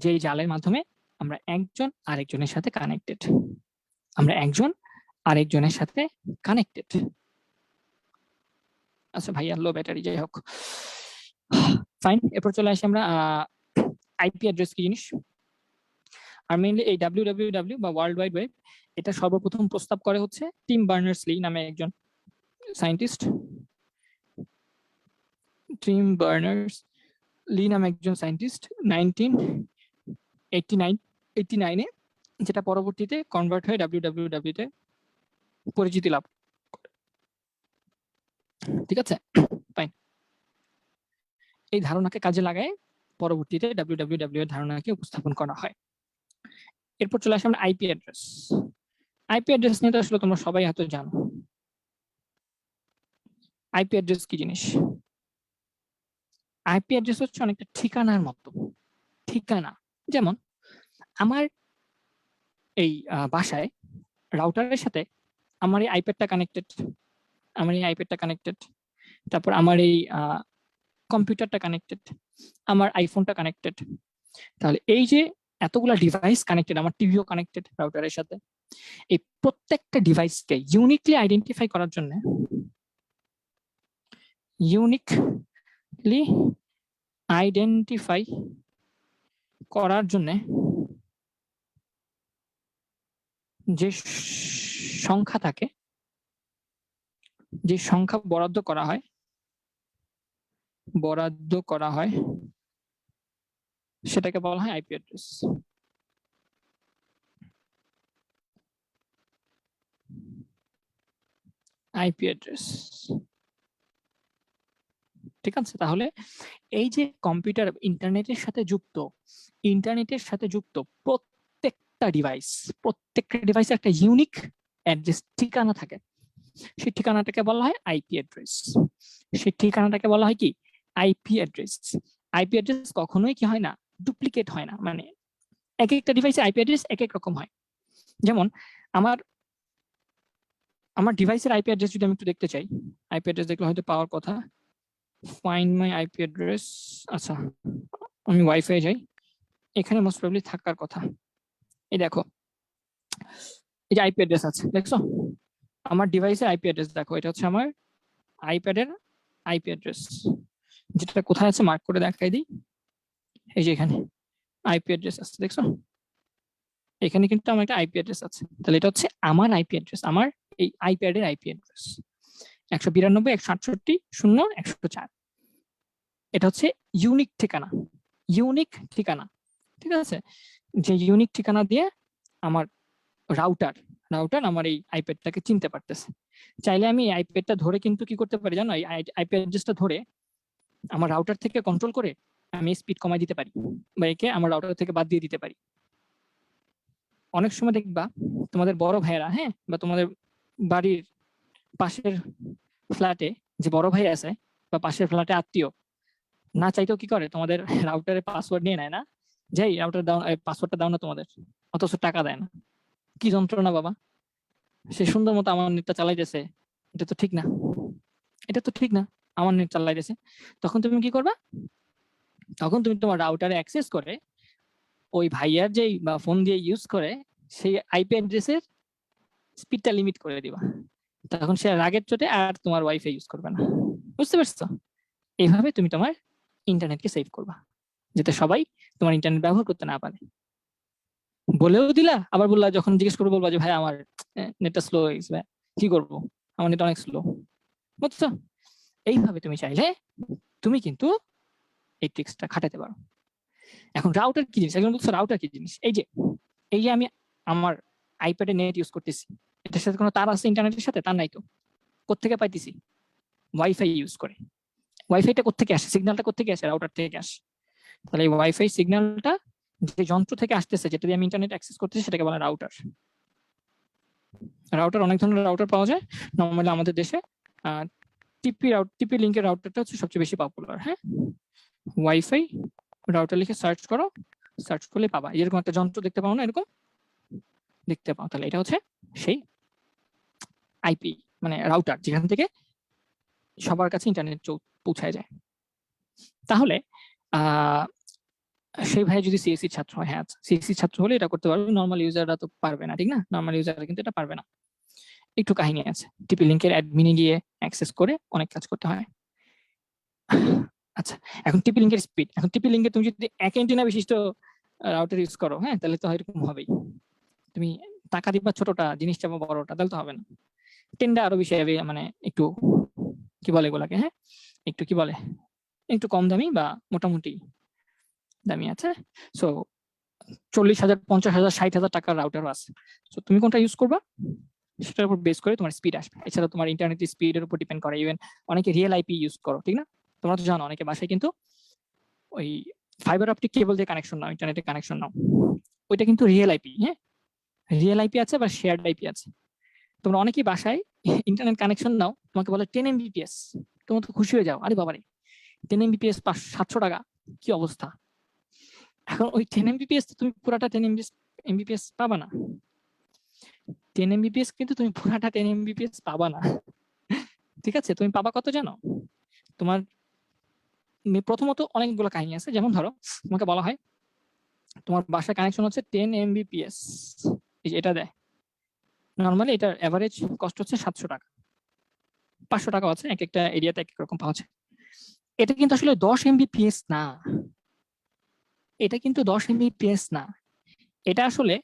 যেই জালের মাধ্যমে আমরা একজন আরেকজনের সাথে কানেক্টেড, আমরা একজন আরেকজনের সাথে কানেক্টেড। আচ্ছা ভাইয়া লো ব্যাটারি, যাই হোক ফাইন। এরপর চলে আসি আমরা আইপি অ্যাড্রেস কি জিনিস। আর মেইনলি এই www বা ওয়ার্ল্ড ওয়াইড ওয়েব, এটা সর্বপ্রথম প্রস্তাব করে হচ্ছে টিম বার্নার্স-লি নামে একজন সায়েন্টিস্ট। টিম বার্নার্স-লি নামে একজন সায়েন্টিস্ট 1989 যেটা পরবর্তীতে কনভার্ট হয়ে www তে পরিচিতি লাভ। ঠিক আছে, ফাইন। এই ধারণাকে কাজে লাগায় পরবর্তীতে www এর ধারণাকে উপস্থাপন করা হয়। এরপর চলে আসে আমরা আইপি অ্যাড্রেস। আইপি অ্যাড্রেস নিয়ে তো আসলে তোমরা সবাই হয়তো জানো। আইপি অ্যাড্রেস কি জিনিস? আইপি অ্যাড্রেস হচ্ছে অনেকটা ঠিকানার মতো। ঠিকানা যেমন আমার এই বাসায় রাউটারের সাথে আমার এই আইপ্যাডটা কানেক্টেড, তারপর আমার এই কম্পিউটারটা কানেক্টেড, আমার আইফোনটা কানেক্টেড। তাহলে এই যে এতগুলা ডিভাইস কানেক্টেড, আমার টিভিও কানেক্টেড রাউটারের সাথে, এই প্রত্যেকটা ডিভাইসকে ইউনিকলি আইডেন্টিফাই করার জন্য যে সংখ্যা থাকে, যে সংখ্যা বরাদ্দ করা হয় সেটাকে বলা হয় আইপি অ্যাড্রেস। আইপি অ্যাড্রেস, ঠিক আছে। তাহলে এই যে কম্পিউটার ইন্টারনেটের সাথে যুক্ত প্রত্যেকটা ডিভাইসে একটা ইউনিক অ্যাড্রেস ঠিকানা থাকে। সেই ঠিকানাটাকে বলা হয় আইপি অ্যাড্রেস। সেই ঠিকানাটাকে বলা হয় কি? IP address. আইপি অ্যাড্রেস কখনোই কি হয় না, ডুপ্লিকেট হয় না। মানে এক একটা ডিভাইসে আইপি অ্যাড্রেস এক এক রকম হয়। যেমন আমার ডিভাইসের আইপি অ্যাড্রেস যদি আমি একটু দেখতে চাই, আইপি অ্যাড্রেস দেখলে হয়তো পাওয়ার কথা। Find my IP address. আচ্ছা, আমি ওয়াইফাই যাই, এখানে মোস্ট প্রবাবলি থাকার কথা। এই দেখো, এই যে আইপি অ্যাড্রেস আছে, দেখছো আমার ডিভাইসের আইপি অ্যাড্রেস। দেখো এটা হচ্ছে আমার আইপ্যাডের আইপি অ্যাড্রেস, যেটা কোথায় আছে মার্ক করে দেখাই দিই। এই যে এখানে আইপি অ্যাড্রেস আছে, দেখছো এখানে কিন্তু আমার একটা আইপি অ্যাড্রেস আছে। তাহলে এটা হচ্ছে আমার আইপি অ্যাড্রেস, আমার এই আইপ্যাডের আইপি অ্যাড্রেস 192.168.0.104। এটা হচ্ছে ইউনিক ঠিকানা, ঠিক আছে। যে ইউনিক ঠিকানা দিয়ে আমার রাউটার আমার এই আইপ্যাডটাকে চিনতে পারতেছে। চাইলে আমি এই আইপ্যাডটা ধরে কিন্তু কি করতে পারি জানো, এই আইপি অ্যাড্রেসটা ধরে আমার রাউটার থেকে কন্ট্রোল করে আমি স্পিড কমাই দিতে পারি, বা একে আমার রাউটার থেকে বাদ দিয়ে দিতে পারি। অনেক সময় দেখবা তোমাদের বড় ভাইয়েরা, হ্যাঁ, বা তোমাদের বাড়ির পাশের ফ্ল্যাটে যে বড় ভাই আছে, বা পাশের ফ্ল্যাটে আত্মীয়, না চাইতেও কি করে, তোমাদের রাউটারের পাসওয়ার্ড নিয়ে নেয় না, যাই রাউটার দাও, পাসওয়ার্ডটা দাও না তোমাদের, অথচ টাকা দেয় না। কি যন্ত্রণা বাবা, সে সুন্দর মতো আমার নেটটা চালাইতেছে, এটা তো ঠিক না, আমার নেট চালাইতেছে। তখন তুমি কি করবা? তখন তুমি তোমার রাউটারে অ্যাক্সেস করে ওই ভাইয়ার যেই বা ফোন দিয়ে ইউজ করে সেই আইপি অ্যাড্রেসের স্পিডটা লিমিট করে দিবা। তখন সে রাগের চোটে আর তোমার ওয়াইফাই ইউজ করবে না। বুঝতে পারছো? এইভাবে তুমি তোমার ইন্টারনেটকে সেভ করবা, যাতে সবাই তোমার ইন্টারনেট ব্যবহার করতে না পারে। বলেও দিলা, আবার বললা, যখন জিজ্ঞেস করবো বলবা যে ভাই আমার নেটটা স্লো হয়ে গেছে, কি করবো, আমার নেট অনেক স্লো। বুঝছো? এইভাবে তুমি চাইলে তুমি কিন্তু এই ট্রিক্সটা খাটাতে পারো। এখন রাউটার কি জিনিস? একজন বলছো রাউটার কি জিনিস? এই যে আমি আমার আইপ্যাডে নেট ইউজ করতেছি, এটার সাথে কোনো তার আছে ইন্টারনেটের সাথে? তার নাই তো। কোত্থেকে পাইতেছি? ওয়াইফাই ইউজ করে। ওয়াইফাইটা কোত্থেকে আসে? সিগন্যালটা কোত্থেকে আসে? রাউটার থেকে আসে। তাহলে এই ওয়াইফাই সিগন্যালটা যে যন্ত্র থেকে আসতেছে, যেটা দিয়ে আমি ইন্টারনেট অ্যাক্সেস করতেছি, সেটাকে বলা রাউটার। অনেক ধরনের রাউটার পাওয়া যায় নরমালি আমাদের দেশে। টিপি লিঙ্কের রাউটারটা হচ্ছে সবচেয়ে বেশি পপুলার। হ্যাঁ, ওয়াইফাই রাউটার লিখে সার্চ করো, সার্চ করলে পাবা। এরকম একটা যন্ত্র দেখতে পাও না, এরকম দেখতে পাও, তাহলে এটা হচ্ছে সেই আইপি মানে রাউটার যেখান থেকে সবার কাছে ইন্টারনেট পৌঁছায় যায়। তাহলে সেই ভাই যদি সিএসসি ছাত্র হয়, হ্যাঁ সিএসসি ছাত্র হলে এটা করতে পারবে, নর্মাল ইউজাররা তো পারবে না, ঠিক না? নর্মাল ইউজাররা কিন্তু এটা পারবে না। একটু কাহিনী আছে, টিপি লিঙ্কের অ্যাডমিনে গিয়ে অ্যাক্সেস করে অনেক কাজ করতে হয়। আচ্ছা, এখন টিপি লিঙ্কের স্পিড, এখন টিপি লিঙ্কে তুমি যদি এক অ্যান্টেনা বিশিষ্ট রাউটার ইউজ করো, হ্যাঁ, তাহলে তো এরকম হবেই। তুমি টাকা দিবা ছোটটা, জিনিস চাবো বড়টা, তাহলে তো হবে না। টেন্ডা আরো বেশি হবে, মানে একটু কি বলে এগুলাকে, হ্যাঁ একটু কি বলে, একটু কম দামি বা মোটামুটি দামি আছে। সো 40,000, 50,000, 60,000 টাকার রাউটারও আছে। সো তুমি কোনটা ইউজ করবা সেটার উপর বেস করে তোমার স্পিড আসবে। এছাড়া তোমার ইন্টারনেট স্পিডের উপর ডিপেন্ড করে। ইভেন অনেকে রিয়েল আইপি ইউজ করো, ঠিক না? তোমরা তো জানো অনেকে বাসায় কিন্তু ওই ফাইবার অপটিক কেবল দিয়ে কানেকশন নাও, ইন্টারনেটে কানেকশন নাও, ওইটা কিন্তু রিয়েল আইপি। হ্যাঁ, রিয়েল আইপি আছে বা শেয়ার্ড আইপি আছে। তোমরা অনেকেই বাসায় ইন্টারনেট কানেকশন নাও, তোমাকে বলে 10 Mbps, তোমরা তো খুশি হয়ে যাও, আরে বাবারে 10 Mbps 700 টাকা, কি অবস্থা। এখন ওই 10 Mbps তুমি পুরাটা 10 Mbps পাবা না। 10 Mbps কিন্তু তুমি পুরাটা 10 Mbps পাবা না, ঠিক আছে? তুমি পাবা কত জানো? তোমার প্রথমত অনেকগুলো কাহিনী আছে। যেমন ধরো তোমাকে বলা হয় তোমার বাসায় কানেকশন হচ্ছে 10 Mbps, এটা দেয় নর্মালি, এটার এভারেজ কস্ট হচ্ছে 700 টাকা, 500 টাকা আছে, এক একটা এরিয়াতে এক এক রকম পাওয়া যায়। এটা কিন্তু আসলে 10 Mbps না, এটা কিন্তু 10 Mbps না, এটা আসলে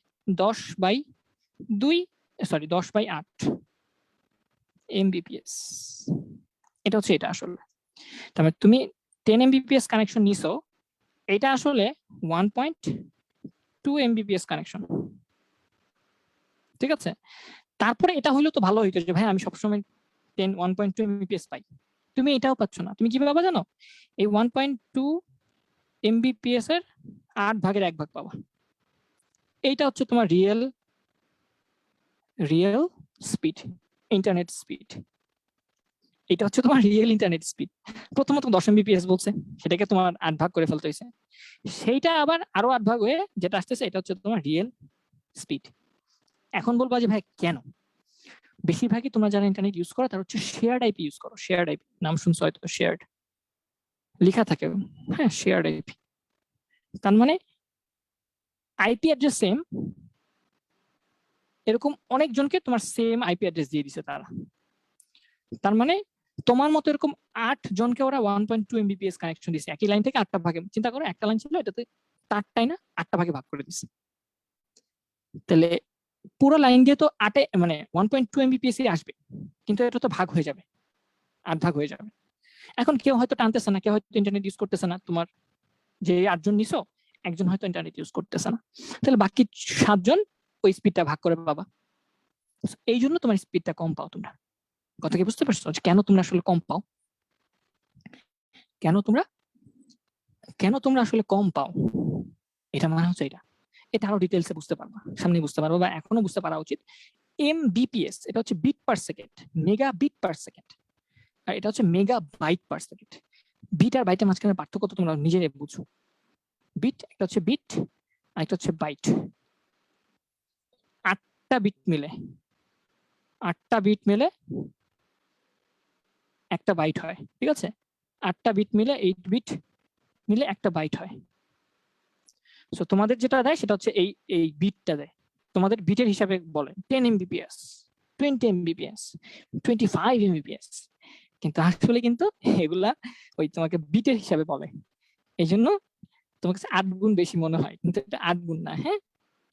10/2, সরি 10/8 Mbps। এটা হচ্ছে এটা আসলে, তার মানে তুমি 10 Mbps কানেকশন নিছো, এটা আসলে 1.2 Mbps কানেকশন, ঠিক আছে? তারপরে এটা হইলো তো ভালো হইতো যে ভাই আমি সবসময় 1.2 Mbps পাই, তুমি এটাও পাচ্ছ না। তুমি কিভাবে পাবা জানো? এই 1.2 Mbps এর 8 ভাগের 1 ভাগ পাবা। এইটা হচ্ছে তোমার রিয়েল স্পিড, ইন্টারনেট স্পিড। এটা হচ্ছে তোমার রিয়েল ইন্টারনেট স্পিড। প্রথমত 10 Mbps বলছে, সেটাকে তোমার 8 ভাগ করে ফেলতে হয়েছে, সেইটা আবার আরো 8 ভাগ হয়ে যেটা আসতেছে এটা হচ্ছে তোমার রিয়েল স্পিড। এখন বলবা যে ভাই কেন? বেশিরভাগই তোমরা যারা ইন্টারনেট ইউজ করো তারা হচ্ছে শেয়ার্ড আইপি ইউজ করো। শেয়ার্ড আইপি নাম শুনছো হয়তো, শেয়ার্ড লেখা থাকে, হ্যাঁ শেয়ার্ড আইপি। তার মানে আইপি অ্যাড্রেস সেম, এরকম অনেকজনকে তোমার সেম আইপি অ্যাড্রেস দিয়ে দিছে তারা। তার মানে তোমার মতো এরকম 8 জনকে ওরা 1.2 Mbps কানেকশন দিছে, একই লাইন থেকে 8টা ভাগে। চিন্তা করো একটা লাইন ছিল, এটাতে 4টাই না 8টা ভাগে ভাগ করে দিছে। তাহলে পুরো লাইন দিয়ে তো 8 মানে 1.2 Mbps আসবে, কিন্তু এটা তো ভাগ হয়ে যাবে, 8 ভাগ হয়ে যাবে। এখন কেউ হয়তো টানতেছে না, কেউ হয়তো ইন্টারনেট ইউজ করতেছে না, তোমার যে 8 জন নিছো একজন হয়তো ইন্টারনেট ইউজ করতেছে না, তাহলে বাকি 7 জন ওই স্পিডটা ভাগ করে পাবা। এই জন্য তোমার স্পিডটা কম পাও তোমরা। কথা কি বুঝতে পারছো কেন তোমরা আসলে কম পাও? কেন তোমরা আসলে কম পাও? এটা মানে হচ্ছে এটা আরো ডিটেলসে বুঝতে পারবা, সামনে বুঝতে পারবা, বা এখনো বুঝতে পারা উচিত। Mbps এটা হচ্ছে bit per second, megabit per second, আর এটা হচ্ছে megabyte per second. Bit আর বাইটের মাঝখানে পার্থক্য তো তোমরা নিজেরাই বুঝো। বিট একটা হচ্ছে বিট, আর একটা হচ্ছে বাইট। 8টা বিট মিলে একটা বাইট হয়, ঠিক আছে? 8টা বিট মিলে 8 বিট মিলে একটা বাইট হয়। সো তোমাদের যেটা দেয় সেটা হচ্ছে এই বিটটা দেয়, তোমাদের বিটের হিসাবে বলে 10 Mbps, 20 Mbps, 25 Mbps, কিন্তু আসলে কিন্তু এগুলা ওই তোমাকে বিটের হিসাবে বলে। এই জন্য তোমার কাছে 8 গুণ বেশি মনে হয়, কিন্তু এটা 8 গুণ না। হ্যাঁ,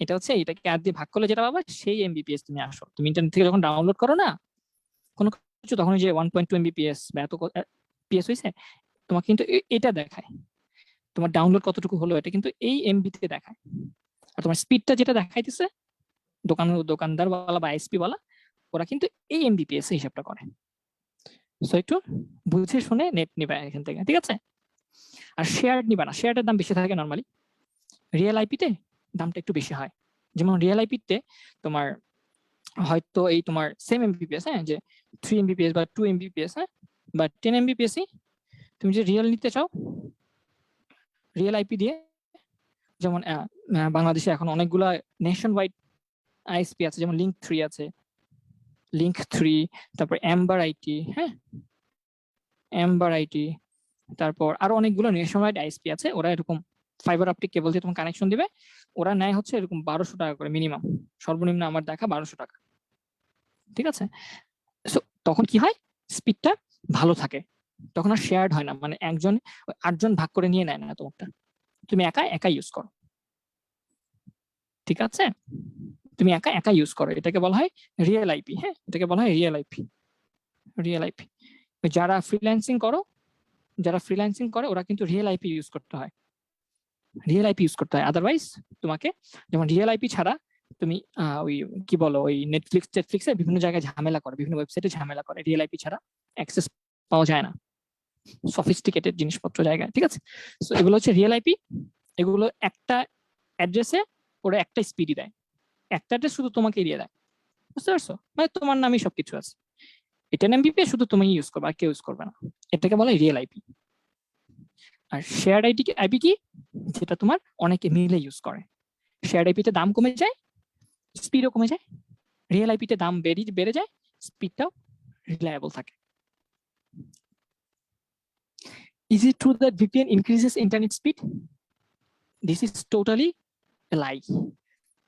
এটা হচ্ছে এটাকে 8 দিয়ে ভাগ করলে যেটা পাবা সেই Mbps তুমি আসো। তুমি ইন্টারনেট থেকে যখন ডাউনলোড করো না কোনো কিছু, তখন যে 1.2 Mbps বা এত পিএস হয়েছে তোমাকে কিন্তু এটা দেখায়, তোমার ডাউনলোড কতটুকু হলো এটা কিন্তু এই এমবি তে দেখায়। আর তোমার স্পিডটা যেটা দেখাইতেছে দোকানদার বলা বা আইএসপি বলা, ওরা কিন্তু এই এমবিপিএস হিসাবটা করে। সো একটু বুঝে শুনে নেট নিবা এখান থেকে, ঠিক আছে? আর শেয়ার নিবা না, শেয়ারের দাম বেশি থাকে নরমালি। রিয়েল আইপিতে দামটা একটু বেশি হয়। যেমন রিয়েল আইপিতে তোমার হয়তো এই তোমার সেম এমবিপিএস, হ্যাঁ, যে 3 Mbps বা 2 Mbps, হ্যাঁ, বা 10 Mbps তুমি যে রিয়েল নিতে চাও, রিয়েল আইপি দিয়ে, যেমন বাংলাদেশে এখন অনেকগুলা নেশন ওয়াইড আইএসপি আছে, যেমন লিঙ্ক 3 আছে, লিঙ্ক 3, তারপর এম্বার আইটি, হ্যাঁ এম্বার আইটি, তারপর আরো অনেকগুলো নেশন ওয়াইড আইএসপি আছে। ওরা এরকম ফাইবার অপটিক কেবল দিয়ে তোমার কানেকশন দিবে। ওরা নেয় হচ্ছে এরকম 1200 টাকা করে মিনিমাম, সর্বনিম্ন আমার দেখা 1200 টাকা, ঠিক আছে। সো তখন কি হয়, স্পিডটা ভালো থাকে, তখন আর শেয়ার্ড হয় না, মানে একজন 8জন ভাগ করে নিয়ে নেয় না তোমারটা, তুমি একা একা ইউজ করো, ঠিক আছে, তুমি একা একা ইউজ করো। এটাকে বলা হয় রিয়েল আইপি, হ্যাঁ এটাকে বলা হয় রিয়েল আইপি, রিয়েল আইপি। যারা ফ্রিল্যান্সিং করে ওরা কিন্তু রিয়েল আইপি ইউজ করতে হয়, রিয়েল আইপি ইউজ করতে হয়। আদারওয়াইজ তোমাকে, যেমন রিয়েল আইপি ছাড়া তুমি ওই কি বলো, ওই নেটফ্লিক্সে বিভিন্ন জায়গায় ঝামেলা করে, বিভিন্ন ওয়েবসাইটে ঝামেলা করে, রিয়েল আইপি ছাড়া অ্যাক্সেস পাওয়া যায় না সফিস্টিকেটেড জিনিসপত্র জায়গায়, ঠিক আছে। তো এগুলো হচ্ছে রিয়েল আইপি। এগুলো একটা অ্যাড্রেসে ওরা একটা স্পিডই দেয়, একটা অ্যাড্রেস শুধু তোমাকেই দিয়ে দেয়, বুঝতে পারছো, মানে তোমার নামই সবকিছু আছে। এটা এমবিপি শুধু তুমি ইউজ করবে, আর কেউ ইউজ করবে না, এটাকে বলে রিয়েল আইপি। আর শেয়ার্ড আইপি কি, যেটা তোমার অনেকে মিলে ইউজ করে। শেয়ার্ড আইপিতে দাম কমে যায়, স্পিডও কমে যায়। রিয়েল আইপিতে দাম বেড়ে যায়, স্পিডটাও রিলায়েবল থাকে। Is it true that VPN increases internet speed? This is totally a lie.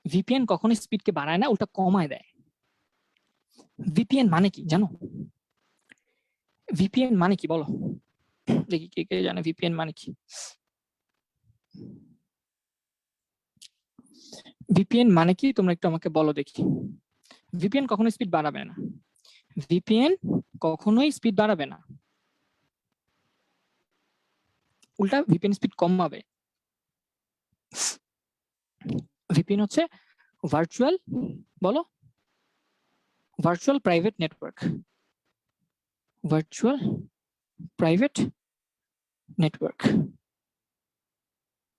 VPN কখনো স্পিডকে বাড়ায় না, উল্টা কমায় দেয়। VPN মানে কি জানো? VPN মানে কি বলো দেখি, কে কে জানে VPN মানে কি? VPN মানে কি তোমরা একটু আমাকে বলো দেখি। VPN কখনো স্পিড বাড়াবে না, VPN কখনোই স্পিড বাড়াবে না, উল্টা VPN স্পিড কমাবে। VPN হচ্ছে ভার্চুয়াল, বলো, virtual private network, virtual private network,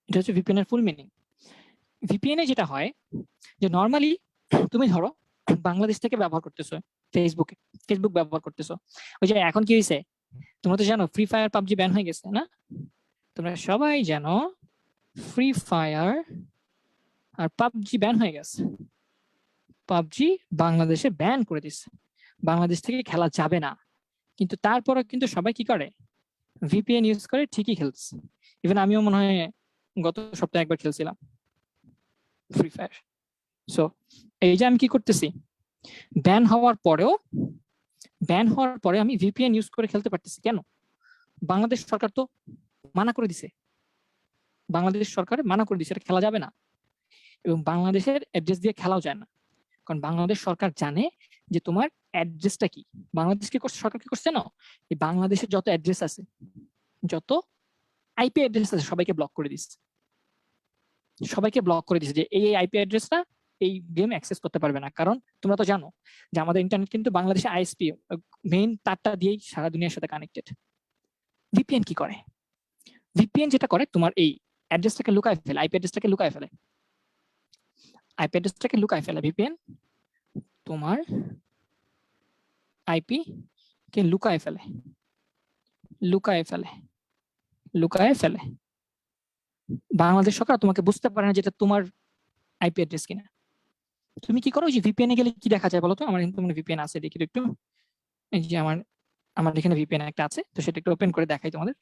এটা হচ্ছে VPN এর ফুল মিনিং। VPN এ যেটা হয় যে নরমালি তুমি ধরো বাংলাদেশ থেকে ব্যবহার করতেছো, ফেসবুক ব্যবহার করতেছো, ওই যে এখন কি হয়েছে তোমরা তো জানো, ফ্রি ফায়ার পাবজি ব্যান হয়ে গেছে না? তোমরা সবাই জানো ফ্রি ফায়ার আর পাবজি ব্যান হয়ে গেছে। পাবজি বাংলাদেশে ব্যান করে দিচ্ছে, বাংলাদেশ থেকে খেলা যাবে না, কিন্তু তারপরে কিন্তু সবাই কি করে, VPN ইউজ করে ঠিকই খেলছে। ইভেন আমিও মনে হয় গত সপ্তাহে একবার খেলছিলাম ফ্রি ফায়ার। সো এই যে আমি কি করতেছি, ব্যান হওয়ার পরে আমি VPN ইউজ করে খেলতে পারতেছি। কেন? বাংলাদেশ সরকার তো মানা করে দিছে, বাংলাদেশ সরকার মানা করে দিছে এটা খেলা যাবে না, এবং বাংলাদেশের অ্যাড্রেস দিয়ে খেলাও যায় না, কারণ বাংলাদেশ সরকার জানে যে তোমার অ্যাড্রেসটা কি। বাংলাদেশ কি করছে, সরকার কি করছে না, এই বাংলাদেশের যত অ্যাড্রেস আছে, যত আইপি অ্যাড্রেস আছে সবাইকে ব্লক করে দিচ্ছে, যে এই আইপি অ্যাড্রেসটা এই গেম অ্যাক্সেস করতে পারবে না। কারণ তোমরা তো জানো যে আমাদের ইন্টারনেট কিন্তু বাংলাদেশে আইএসপি মেইন তারটা দিয়েই সারা দুনিয়ার সাথে কানেক্টেড। VPN কি করে, VPN যেটা করে তোমার এই অ্যাড্রেসটাকে লুকায় ফেলে, আইপি অ্যাড্রেসটাকে লুকায় ফেলে, VPN তোমার আইপি কে লুকায় ফেলে। বাংলাদেশ সরকার তোমাকে বুঝতে পারে না যেটা তোমার আইপি অ্যাড্রেস কিনা। তুমি কি করো, যে VPN এ গেলে কি দেখা যায় বলো তো? আমার কিন্তু VPN আছে, দেখি একটু, এই যে আমার এখানে VPN একটা আছে, তো সেটা একটু ওপেন করে দেখাই তোমাদের।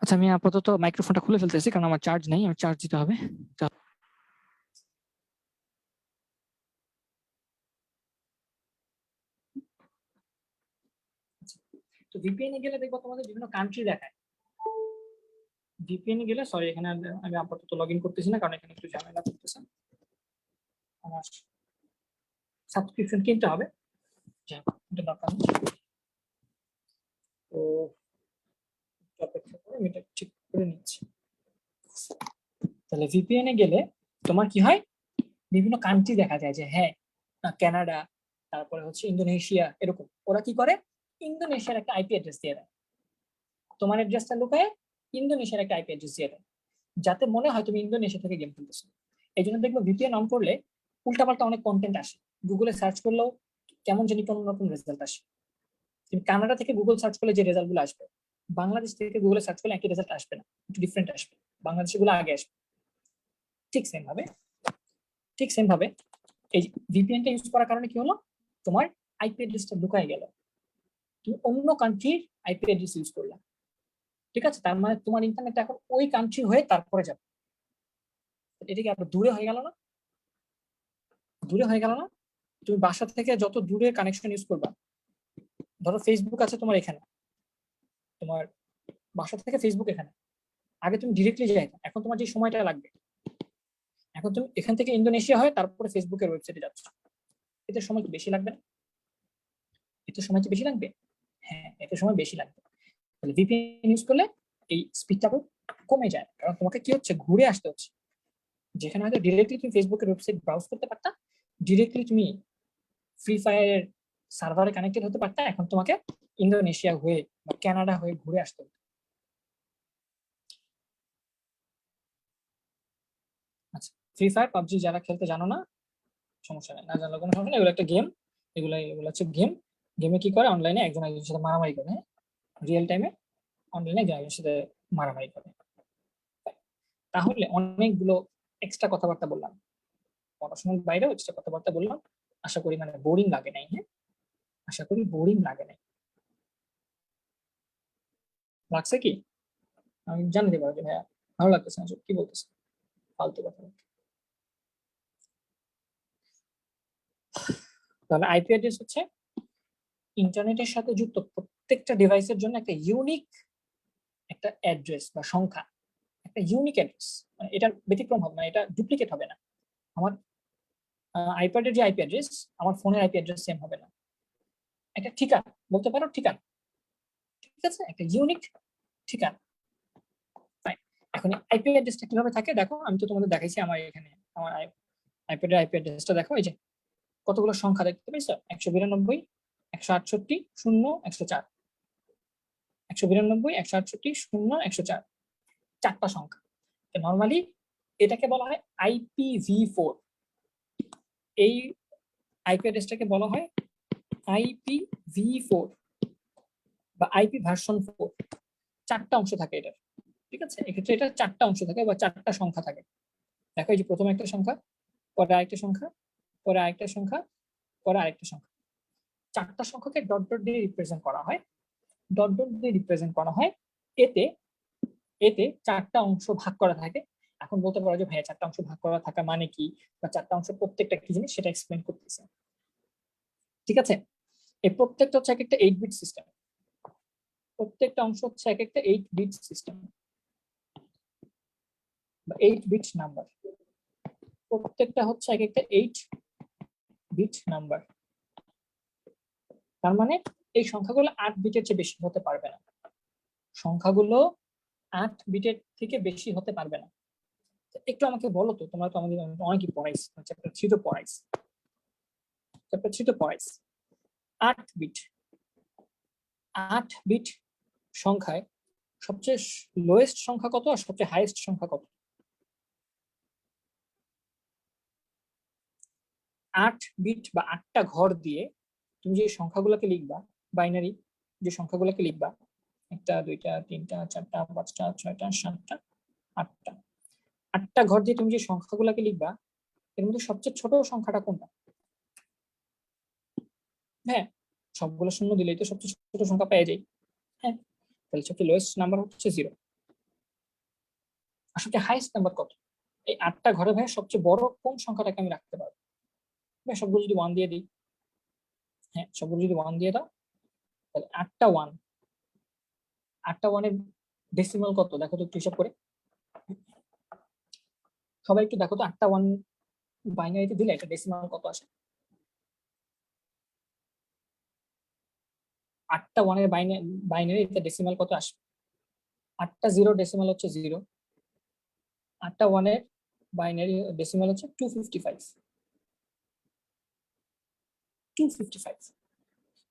আচ্ছা আমি আপাতত মাইক্রোফোনটা খুলে ফেলতেছি, কারণ আমার চার্জ নেই, আমার চার্জ দিতে হবে। তো VPN এ গেলে দেখবো তোমাদের বিভিন্ন কান্ট্রি দেখায়। VPN এ গেলে, সরি এখানে আমি আপাতত লগ ইন করতেছি না, কারণ এখানে একটু ঝামেলা করতেছে, আমার সাবস্ক্রিপশন কিনতে হবে, এটা দরকার নেই। তো অপেক্ষা করে আমি এটা ঠিক করে নিচ্ছি। তাহলে VPN এ গেলে তোমার কি হয়, বিভিন্ন কান্ট্রি দেখা যায়, যে হ্যাঁ কানাডা, তারপরে হচ্ছে ইন্দোনেশিয়া, এরকম। ওরা কি করে, ইন্দোনেশিয়ার একটা আইপি অ্যাড্রেস দিয়ে দেয়, তোমার অ্যাড্রেসটা লুকায় ইন্দোনেশিয়ার একটা আইপি অ্যাড্রেস দিয়ে দেয়, যাতে মনে হয় তুমি ইন্দোনেশিয়া থেকে গেম খেলতেছো। এই জন্য দেখবো VPN অন করলে উল্টাপাল্টা অনেক কন্টেন্ট আসে, গুগলে সার্চ করলেও কেমন জানি কোন রকম রেজাল্ট আসে। তুমি কানাডা থেকে গুগল সার্চ করলে যে রেজাল্ট গুলো আসবে, বাংলাদেশ থেকে গুগলে সার্চ করলে একই রেজাল্ট আসবে না, একটু ডিফারেন্ট আসবে, বাংলাদেশে গুলো আগে আসবে। ঠিক সেম ভাবে এই ভিপিএনটা ইউজ করার কারণে কি হলো, তোমার আইপি অ্যাড্রেসটা লুকায় গেল, তুমি অন্য কান্ট্রির আইপি অ্যাড্রেস ইউজ করলা। ঠিক আছে, তার মানে তোমার ইন্টারনেট এখন ওই কান্ট্রি হয়ে তারপরে যাবে। এটা কি আরো দূরে হয়ে গেল না? তুমি বাসা থেকে যত দূরে কানেকশন ইউজ করবা, ধরো ফেসবুক আছে তোমার এখানে, তোমার বাসা থেকে ফেসবুক এখানে, আগে তুমি ডিরেক্টলি যাই, এখন তোমার যে সময়টা লাগবে, এখন তুমি এখান থেকে ইন্দোনেশিয়া হয় তারপরে ফেসবুকের ওয়েবসাইটে যাচ্ছ, এতে সময় কি বেশি লাগবে না? হ্যাঁ, এতে সময় বেশি লাগবে। তাহলে ভিপিএন ইউজ করলে এই স্পিডটা কমে যায়, কারণ তোমাকে কি হচ্ছে, ঘুরে আসতে হচ্ছে। যেখানে হয়তো ডিরেক্টলি তুমি ফেসবুকের ওয়েবসাইট ব্রাউজ করতে পারতা, ডিরেক্টলি তুমি ফ্রি ফায়ারের সার্ভারে কানেক্টেড হতে পারতা, এখন তোমাকে ইন্দোনেশিয়া হয়ে বা কানাডা হয়ে ঘুরে আসতে হতো। আচ্ছা, ফ্রি ফায়ার পাবজি যারা খেলতে জানো না, সমস্যা নেই, না জানলে কোনো সমস্যা নেই, এগুলো একটা গেম। এগুলো হচ্ছে গেম। গেমে কি করে, অনলাইনে একজন একজনের সাথে মারামারি করে, রিয়েল টাইমে অনলাইনে একজন একজনের সাথে মারামারি করে। তাহলে অনেকগুলো এক্সট্রা কথাবার্তা বললাম, পড়াশোনার বাইরেও এক্সট্রা কথাবার্তা বললাম। আশা করি মানে বোরিং লাগে নাই। হ্যাঁ, আশা করি বোরিং লাগে নাই। লাগছে কি? আমি জানতে পারবো যে ভাইয়া ভালো লাগতেছে না, কি বলতেছে, ফালতু কথা। তাহলে আইপি অ্যাড্রেস হচ্ছে ইন্টারনেটের সাথে যুক্ত প্রত্যেকটা ডিভাইসের জন্য একটা ইউনিক একটা অ্যাড্রেস বা সংখ্যা, একটা ইউনিক অ্যাড্রেস। মানে এটা ব্যতিক্রম হবে না, এটা ডুপ্লিকেট হবে না। আমার আইপ্যাডের যে আইপি অ্যাড্রেস, আমার ফোনের আইপি অ্যাড্রেস সেম হবে না। একটা ঠিকানা বলতে পারো, ঠিকানা। ঠিক আছে, একটা ইউনিক ঠিকানা। এখন আইপি অ্যাড্রেসটা কিভাবে থাকে দেখো, আমি তো তোমাদের দেখাইছি আমার এখানে, আমার আইপ্যাডের আইপি অ্যাড্রেসটা দেখো, এই যে কতগুলো সংখ্যা দেখতে পেয়েছো, 192, 168, 0, 104, 192, 168, 0, 104, চারটা সংখ্যা। নর্মালি এটাকে বলা হয় IPv4। এই আইপি অ্যাড্রেসটাকে বলা হয় IPv4 বা আইপি ভার্সন 4। চারটা অংশ থাকে এটার। ঠিক আছে, এক্ষেত্রে এটা চারটা অংশ থাকে বা চারটা সংখ্যা থাকে। দেখো, এই যে প্রথমে একটা সংখ্যা, পরে আরেকটা সংখ্যা, পরে আরেকটা সংখ্যা, পরে আরেকটা সংখ্যা। চারটা সংখ্যাকে ডট ডট দিয়ে রিপ্রেজেন্ট করা হয়। এতে এতে চারটা অংশ ভাগ করা থাকে। এখন বলতে পারো যে ভাইয়া চারটা অংশ ভাগ করা থাকা মানে কি, বা চারটা অংশ প্রত্যেকটা কি জিনিস, সেটা এক্সপ্লেন করতেছে। ঠিক আছে, এই প্রত্যেকটা হচ্ছে এক একটা 8 বিট সিস্টেম। প্রত্যেকটা অংশ হচ্ছে এক একটা 8 বিট সিস্টেম বা 8 বিট নাম্বার। প্রত্যেকটা হচ্ছে এক একটা 8 বিট নাম্বার। তার মানে এই সংখ্যাগুলো 8 বিটের চেয়ে বেশি হতে পারবে না। সংখ্যাগুলো 8 বিটের থেকে বেশি হতে পারবে না। একটু আমাকে বলো তো, তোমরা তো আমাদের অনেকই পড়াইছ, চ্যাপ্টার 3 তো পড়াইছ, 8 বিট। 8 বিট সংখ্যায় সবচেয়ে লোয়েস্ট সংখ্যা কত আর সবচেয়ে হাইয়েস্ট সংখ্যা কত? 8 বিট বা 8টা ঘর দিয়ে তুমি যে সংখ্যাগুলোকে লিখবা, বাইনারি যে সংখ্যাগুলোকে লিখবা, 1টা 2টা 3টা 4টা 5টা 6টা 7টা 8টা, 8টা ঘর দিয়ে তুমি যে সংখ্যাগুলোকে লিখবা, এর মধ্যে সবচেয়ে ছোট সংখ্যাটা কোনটা? হ্যাঁ, সবগুলো শূন্য দিলেই তো সবচেয়ে ছোট সংখ্যা পেয়ে যাই। হ্যাঁ, তাহলে সবচেয়ে লোয়েস্ট নাম্বার হচ্ছে 0। আর সবচেয়ে হাইয়েস্ট নাম্বার কত? এই 8টা ঘরে ভাই সবচেয়ে বড় কোন সংখ্যাটাকে আমি রাখতে পারবো? ভাই সবগুলো যদি 1 দিয়ে দিই, হ্যাঁ সবগুলো যদি 1 দিয়ে দাও, তাহলে 8টা ওয়ানের ডেসিমাল কত দেখো তো একটু হিসাব করে। সবাই একটু দেখো তো, 8টা ওয়ান বাইনারিতে দিলে এটা ডেসিমাল কত আসে? 8টা ওয়ানের বাইনারিতে ডেসিমাল কত আসে? 8টা জিরো ডেসিমাল হচ্ছে 0, 8টা ওয়ানের বাইনারি ডেসিমাল হচ্ছে 255।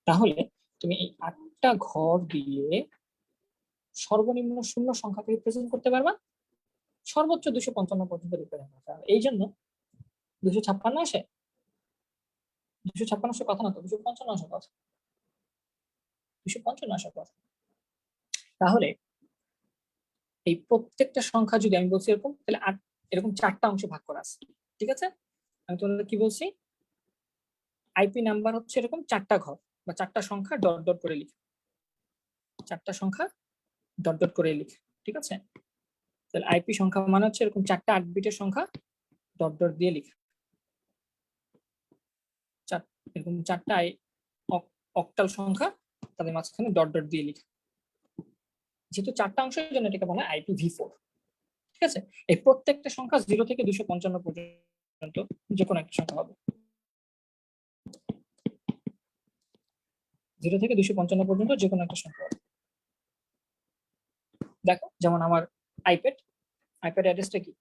তাহলে তুমি এই 8টা ঘর দিয়ে সর্বনিম্ন শূন্য সংখ্যাকে রিপ্রেজেন্ট করতে পারবা, সর্বোচ্চ 255 পর্যন্ত রিপ্রেজেন্ট করতে পারবে। এই জন্য 256 আসে, 256 আসার কথা না তো, 255 আসার কথা, 255 আসার কথা। তাহলে এই প্রত্যেকটা সংখ্যা যদি আমি বলছি এরকম, তাহলে এরকম 4টা অংশে ভাগ করা আছে, ঠিক আছে? আমি তোমাদের কি বলছি, আইপি নাম্বার হচ্ছে এরকম 4টা ঘর বা 4টা সংখ্যা ডট ডট করে লিখে, 4টা সংখ্যা ডট ডট করে লিখে, ঠিক আছে? তাহলে আইপি সংখ্যা মানে হচ্ছে এরকম 4টা 8 বিটের সংখ্যা ডট ডট দিয়ে লিখে, এরকম 4টা অক্টাল সংখ্যা তাদের মাঝখানে ডট ডট দিয়ে লিখে। যেহেতু 4টা অংশের জন্য এটাকে বলা হয় IPv4, ঠিক আছে? এই প্রত্যেকটা সংখ্যা 0 থেকে 255 পর্যন্ত যে কোনো একটা সংখ্যা হবে, 0 থেকে 255 পর্যন্ত যে কোনো একটা সংখ্যা হবে। দেখো যেমন আমার আইপ্যাড অ্যাড্রেসটা কি,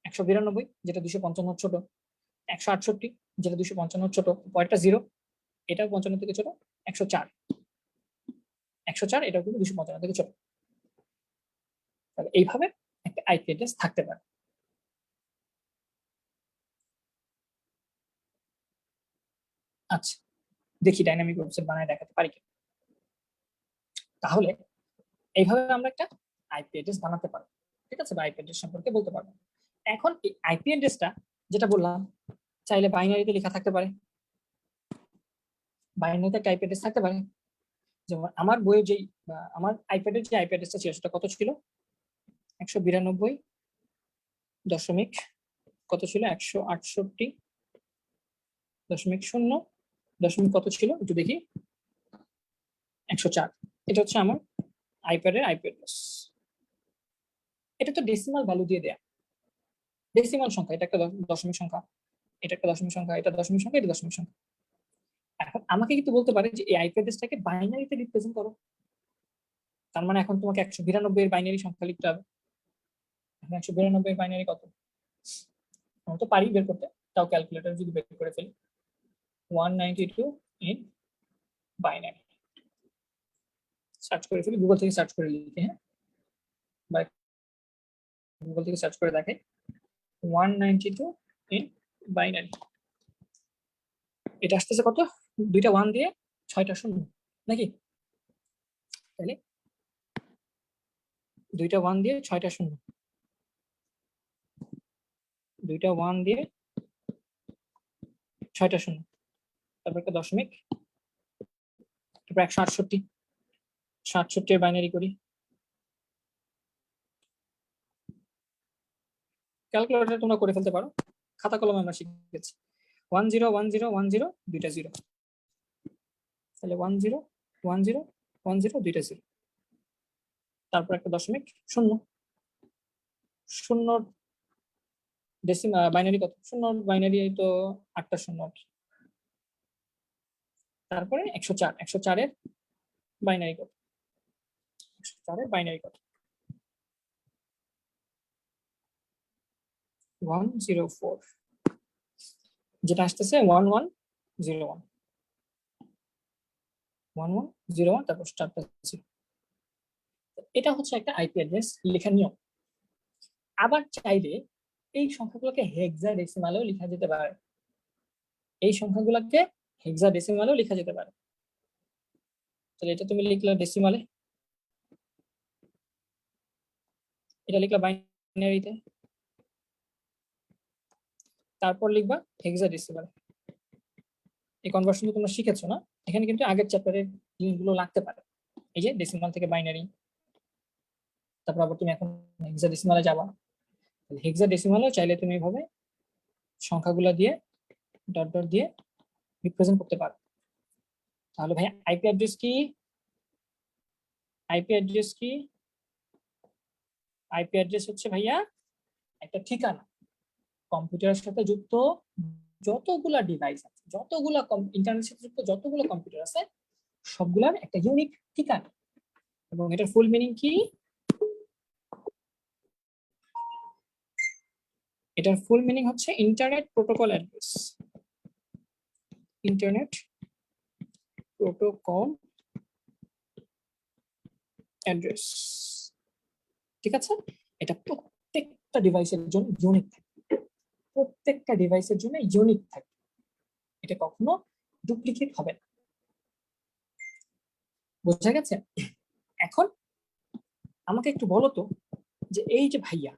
192 যেটা 255 ছোট, 168 যেটা 255 ছোট, পরেরটা 0 এটাও 55 থেকে ছোট, 104 এটাও কিন্তু 255 থেকে ছোট। তাহলে এইভাবে একটা আইপি অ্যাড্রেস থাকতে পারে। আচ্ছা, দেখি ডাইনামিক ওয়েবসাইট বানায় দেখাতে পারি কিনা। তাহলে এইভাবে আমরা একটা আইপি অ্যাড্রেস বানাতে পারবো, ঠিক আছে? বা আইপি অ্যাড্রেস সম্পর্কে বলতে পারবো। এখন এই আইপি অ্যাড্রেসটা যেটা বললাম, চাইলে বাইনারিতে লেখা থাকতে পারে, বাইনারিতে একটা আইপি অ্যাড্রেস থাকতে পারে। যেমন আমার বইয়ের যেই আমার আইপ্যাডের যে আইপি অ্যাড্রেসটা ছিল সেটা কত ছিল, 192 দশমিক কত ছিল, 168 দশমিক 0 দশমিক কত ছিল একটু দেখি, 104। এটা হচ্ছে আমার আইপ্যাডের আইপি অ্যাড্রেস। এটা তো ডেসিমাল ভ্যালু দিয়ে দেয়া, ডেসিমাল সংখ্যা, এটা একটা দশমিক সংখ্যা, এটা একটা দশমিক সংখ্যা, এটা দশমিক সংখ্যা, এটা দশমিক সংখ্যা। এখন আমাকে কিন্তু বলতে পারে যে এই আইপি অ্যাড্রেসটাকে বাইনারিতে রিপ্রেজেন্ট করো। তার মানে এখন তোমাকে 192 এর বাইনারি সংখ্যা লিখতে হবে। এখন 192 এর বাইনারি কত, আমি তো পারি বের করতে, তাও ক্যালকুলেটর যদি বের করে ফেলি, 192 ইন বাইনারি, সার্চ করে ফেলি, গুগল থেকে সার্চ করে লিখে, হ্যাঁ, বা গুগল থেকে সার্চ করে দেখাই 192 ইন বাইনারি। এটা আসতেছে কত, দুইটা 1 দিয়ে 6টা 0 নাকি, তাহলে দুইটা 1 দিয়ে 6টা 0, দুইটা 1 দিয়ে 6টা 0, তারপর একটা দশমিক, তারপর 168 এর বাইনারি করি, ক্যালকুলেটরে তোমরা করে ফেলতে পারো, খাতা কলমে আমরা শিখেছি। 101010 দুইটা 0, তাহলে 101010 দুইটা 0, তারপর একটা দশমিক 0, 0 ডেসিমাল বাইনারি কত, 0 বাইনারি তো 8টা 0, তারপরে 104 এর বাইনারি কত, 104 এর বাইনারি কত, 104, যেটা আসতেছে 1101 তারপর 4টা 0। এটা হচ্ছে একটা আইপি অ্যাড্রেস লেখার নিয়ম। আবার চাইলে এই সংখ্যাগুলোকে হেক্সাডেসিমালেও লেখা যেতে পারে, এই সংখ্যাগুলোকে হেক্সাডেসিমালেও লেখা যেতে পারে। তাহলে এটা তুমি লিখলা ডেসিমালে, এটা লিখলা বাইনারিতে, তারপর লিখবা হেক্সাডেসিমালে। এই কনভার্সন তোমরা শিখেছো না, এখানে কিন্তু আগের চ্যাপ্টারের জিনিসগুলো লাগতে পারে, এই যে ডেসিমাল থেকে বাইনারি, তারপর আবার তুমি এখন হেক্সাডেসিমালে যাবা। হেক্সাডেসিমালও চাইলে তুমি এইভাবে সংখ্যাগুলো দিয়ে ডট ডট দিয়ে রিপ্রেজেন্ট করতে পারো। তাহলে ভাই আইপি অ্যাড্রেস কি, আইপি অ্যাড্রেস কি, আইপি অ্যাড্রেস হচ্ছে ভাইয়া একটা ঠিকানা, কম্পিউটারের সাথে যুক্ত যতগুলা ডিভাইস আছে, যতগুলা ইন্টারনেটের সাথে যুক্ত যতগুলো কম্পিউটার আছে সবগুলার একটা ইউনিক ঠিকানা। এবং এটার ফুল মিনিং কি, এটার ফুল মিনিং হচ্ছে internet protocol address, internet protocol address, ঠিক আছে? এটা প্রত্যেকটা ডিভাইসের জন্য ইউনিক থাকে, প্রত্যেকটা ডিভাইসের জন্য ইউনিক থাকে, এটা কখনো ডুপ্লিকেট হবে না। বোঝা গেছে? এখন আমাকে একটু বলো তো যে এই যে ভাইয়া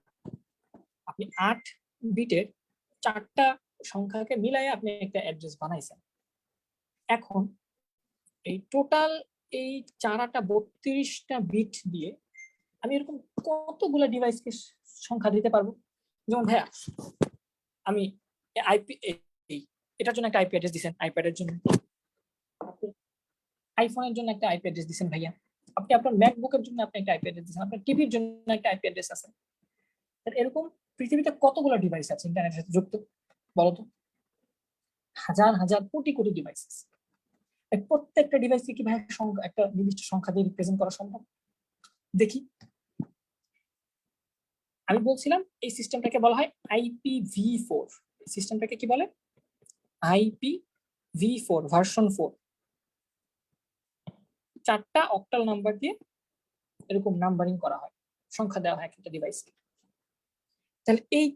আপনি 8 বিটের 4টা সংখ্যাকে মিলাই আপনি একটা অ্যাড্রেস বানাইছেন। এখন এই টোটাল এই 4টা 32টা বিট দিয়ে আমি এরকম কতগুলো ডিভাইসকে সংখ্যা দিতে পারবো? যেমন ভাইয়া আমি আইপি এটার জন্য একটা আইপি অ্যাড্রেস দিবেন, আইপ্যাডের জন্য আপনি আইফোনের জন্য একটা আইপি অ্যাড্রেস দিবেন ভাইয়া, আপনি আপনার ম্যাকবুকের জন্য আপনি একটা আইপি অ্যাড্রেস দিবেন, আপনার টিভির জন্য একটা আইপি অ্যাড্রেস আছে। এরকম পৃথিবীতে কতগুলো ডিভাইস আছে ইন্টারনেটের সাথে যুক্ত বলতো? হাজার হাজার কোটি কোটি ডিভাইস আছে। প্রত্যেকটা ডিভাইসকে কি ভাই একটা নির্দিষ্ট সংখ্যা দিয়ে রিপ্রেজেন্ট করা সম্ভব? দেখি। আমি বলছিলাম এই সিস্টেমটাকে বলা হয় IPv4। সিস্টেমটাকে কি বলে? IPv4 version 4। 4টা অক্টাল নাম্বার দিয়ে এরকম নাম্বারিং করা হয়, সংখ্যা দেওয়া হয় একটা ডিভাইসকে। তাহলে এই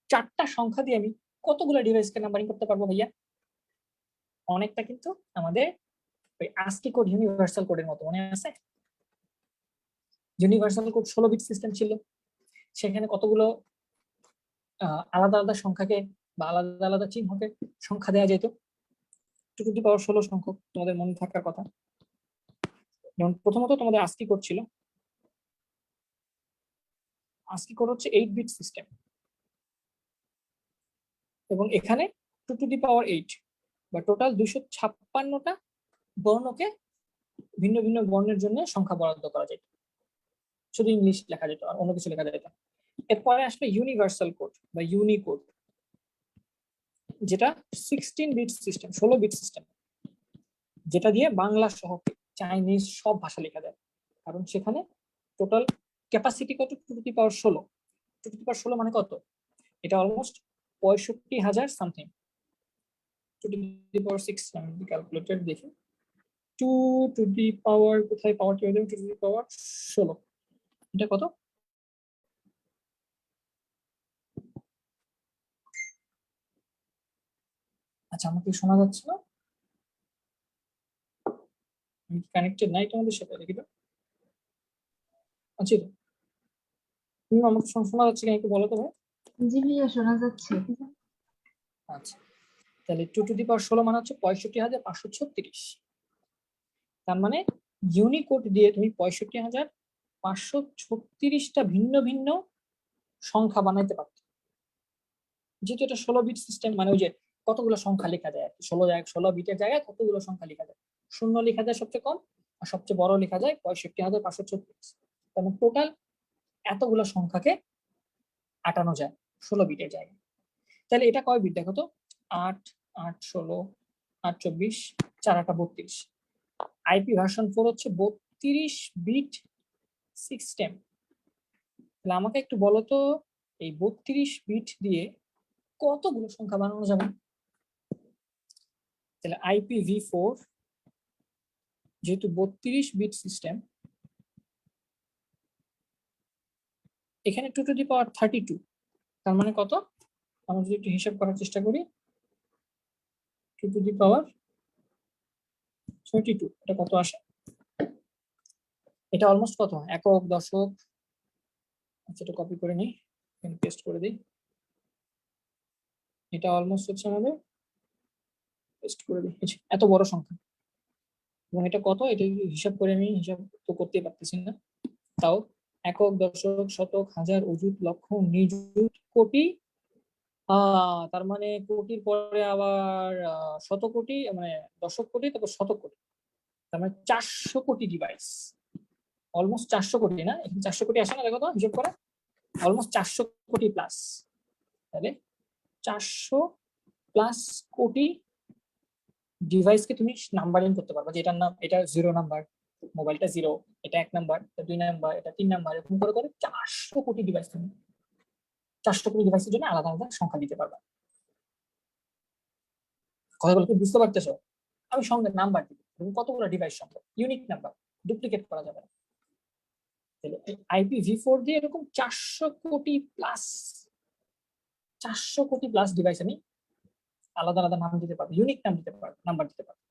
4টা সংখ্যা দিয়ে আমি কতগুলো ডিভাইসকে নাম্বারিং করতে পারবো ভাইয়া? অনেকটা কিন্তু আমাদের ওই ASCII কোড ইউনিভার্সাল কোডের মতো, মনে আছে? ইউনিভার্সাল কোড 16 বিট সিস্টেম ছিল, সেখানে কতগুলো আলাদা আলাদা সংখ্যাকে বা আলাদা আলাদা চিহ্নকে সংখ্যা দেওয়া যেত, 2 টু দি পাওয়ার 16 সংখ্যক। তোমাদের মনে থাকার কথা। যেমন প্রথমত তোমাদের ASCII কোড ছিল, ASCII কোড হচ্ছে 8 বিট সিস্টেম, এবং এখানে 2 টু দি পাওয়ার 8 বা টোটাল 256টা বর্ণকে ভিন্ন ভিন্ন বর্ণের জন্য সংখ্যা বরাদ্দ করা যেত, শুধু ইংলিশ লেখা যেত আর অন্য কিছু লেখা যেত। এরপরে আসলে ইউনিভার্সাল কোড বা ইউনিকোড, যেটা 16 বিট সিস্টেম, 16 বিট সিস্টেম, যেটা দিয়ে বাংলা সহ চাইনিজ সব ভাষা লেখা যায়। কারণ সেখানে টোটাল ক্যাপাসিটি কত? 2 to the power 16। 2 to the পাওয়ার 16 মানে কত? এটা অলমোস্ট 65,000 সামথিং। 2 টু দি পাওয়ার 6 আমি ক্যালকুলেটর দেখি। 2 টু দি পাওয়ার, কোথায় পাওয়ার কি হবে? 2 টু দি পাওয়ার 16, এটা কত? আচ্ছা, আমাকে শোনা যাচ্ছে না? আমি কানেক্টেড নাই তোমাদের সাথে, দেখি তো। আচ্ছা, তুমি আমাকে শোনা যাচ্ছে কিনা একটু বলো তো ভাই। জি ভাইয়া, শোনা যাচ্ছে। আচ্ছা, তাহলে 2 টু দি পাওয়ার 16 মানে হচ্ছে 65,536। তার মানে ইউনিকোড দিয়ে তুমি 65,536টা ভিন্ন ভিন্ন সংখ্যা বানাইতে পারতো। যেহেতু এটা 16 বিট সিস্টেম, মানে ওই যে কতগুলো সংখ্যা লেখা যায়, 16 বিটের জায়গায় কতগুলো সংখ্যা লেখা যায়, শূন্য লেখা যায় সবচেয়ে কম, আর সবচেয়ে বড় লেখা যায় 65,536। তার মানে টোটাল এতগুলো সংখ্যাকে আটানো যায় 16 বিটের জায়গায়। তাহলে এটা কয় বিট দেখো তো? 8, 8, 16, 8, 24, 4, 8, 32। আইপি ভার্সন 4 হচ্ছে 32 বিট সিস্টেম। তাহলে আমাকে একটু বলো তো, এই 32 বিট দিয়ে কতগুলো সংখ্যা বানানো যাবে? তাহলে IPv4 যেহেতু 32 বিট সিস্টেম, এখানে 2 টু দি পাওয়ার 32, তার মানে কত? আমরা যদি একটু হিসাব করার চেষ্টা করি, 2 টু দি পাওয়ার 32, এটা কত আসে? এটা অলমোস্ট কত? একক, দশক। আচ্ছা, এটা কপি করে নিই, পেস্ট করে দিই। এটা অলমোস্ট হচ্ছে আমাদের, পেস্ট করে দিই, এত বড় সংখ্যা। এবং এটা কত? এটা যদি হিসাব করে আমি, হিসাব তো করতেই পারতেছি না, তাও একক, দশক, শতক, হাজার, অযুত, লক্ষ, নিযুত, কোটি। তার মানে কোটির পরে আবার শত কোটি, মানে দশক কোটি, তারপর শত কোটি, তার মানে 400 কোটি ডিভাইস। অলমোস্ট 400 কোটি, না এখানে 400 কোটি আসে না? দেখো তো হিসাব করে, অলমোস্ট 400 কোটি প্লাস। তাহলে 400 প্লাস কোটি ডিভাইসকে তুমি নাম্বারিং করতে পারবে, যে এটার নাম, এটা 0 নাম্বার, মোবাইলটা 0, এটা 1 নাম্বার, এটা 2 নাম্বার, এটা 3 নাম্বার, এরকম করে করে 400 কোটি ডিভাইস, তুমি 400 কোটি ডিভাইসের জন্য আলাদা আলাদা সংখ্যা দিতে পারবে। কথাগুলো কি বুঝতে পারতেছো? আমি সঙ্গে নাম্বার দিব, এবং কতগুলো ডিভাইস সম্ভব, ইউনিক নাম্বার, ডুপ্লিকেট করা যাবে না। তাহলে IPv4 দিয়ে এরকম 400 কোটি প্লাস, 400 কোটি প্লাস ডিভাইস আমি আলাদা আলাদা নাম দিতে পারবে, ইউনিক নাম দিতে পারবে, নাম্বার দিতে পারবে।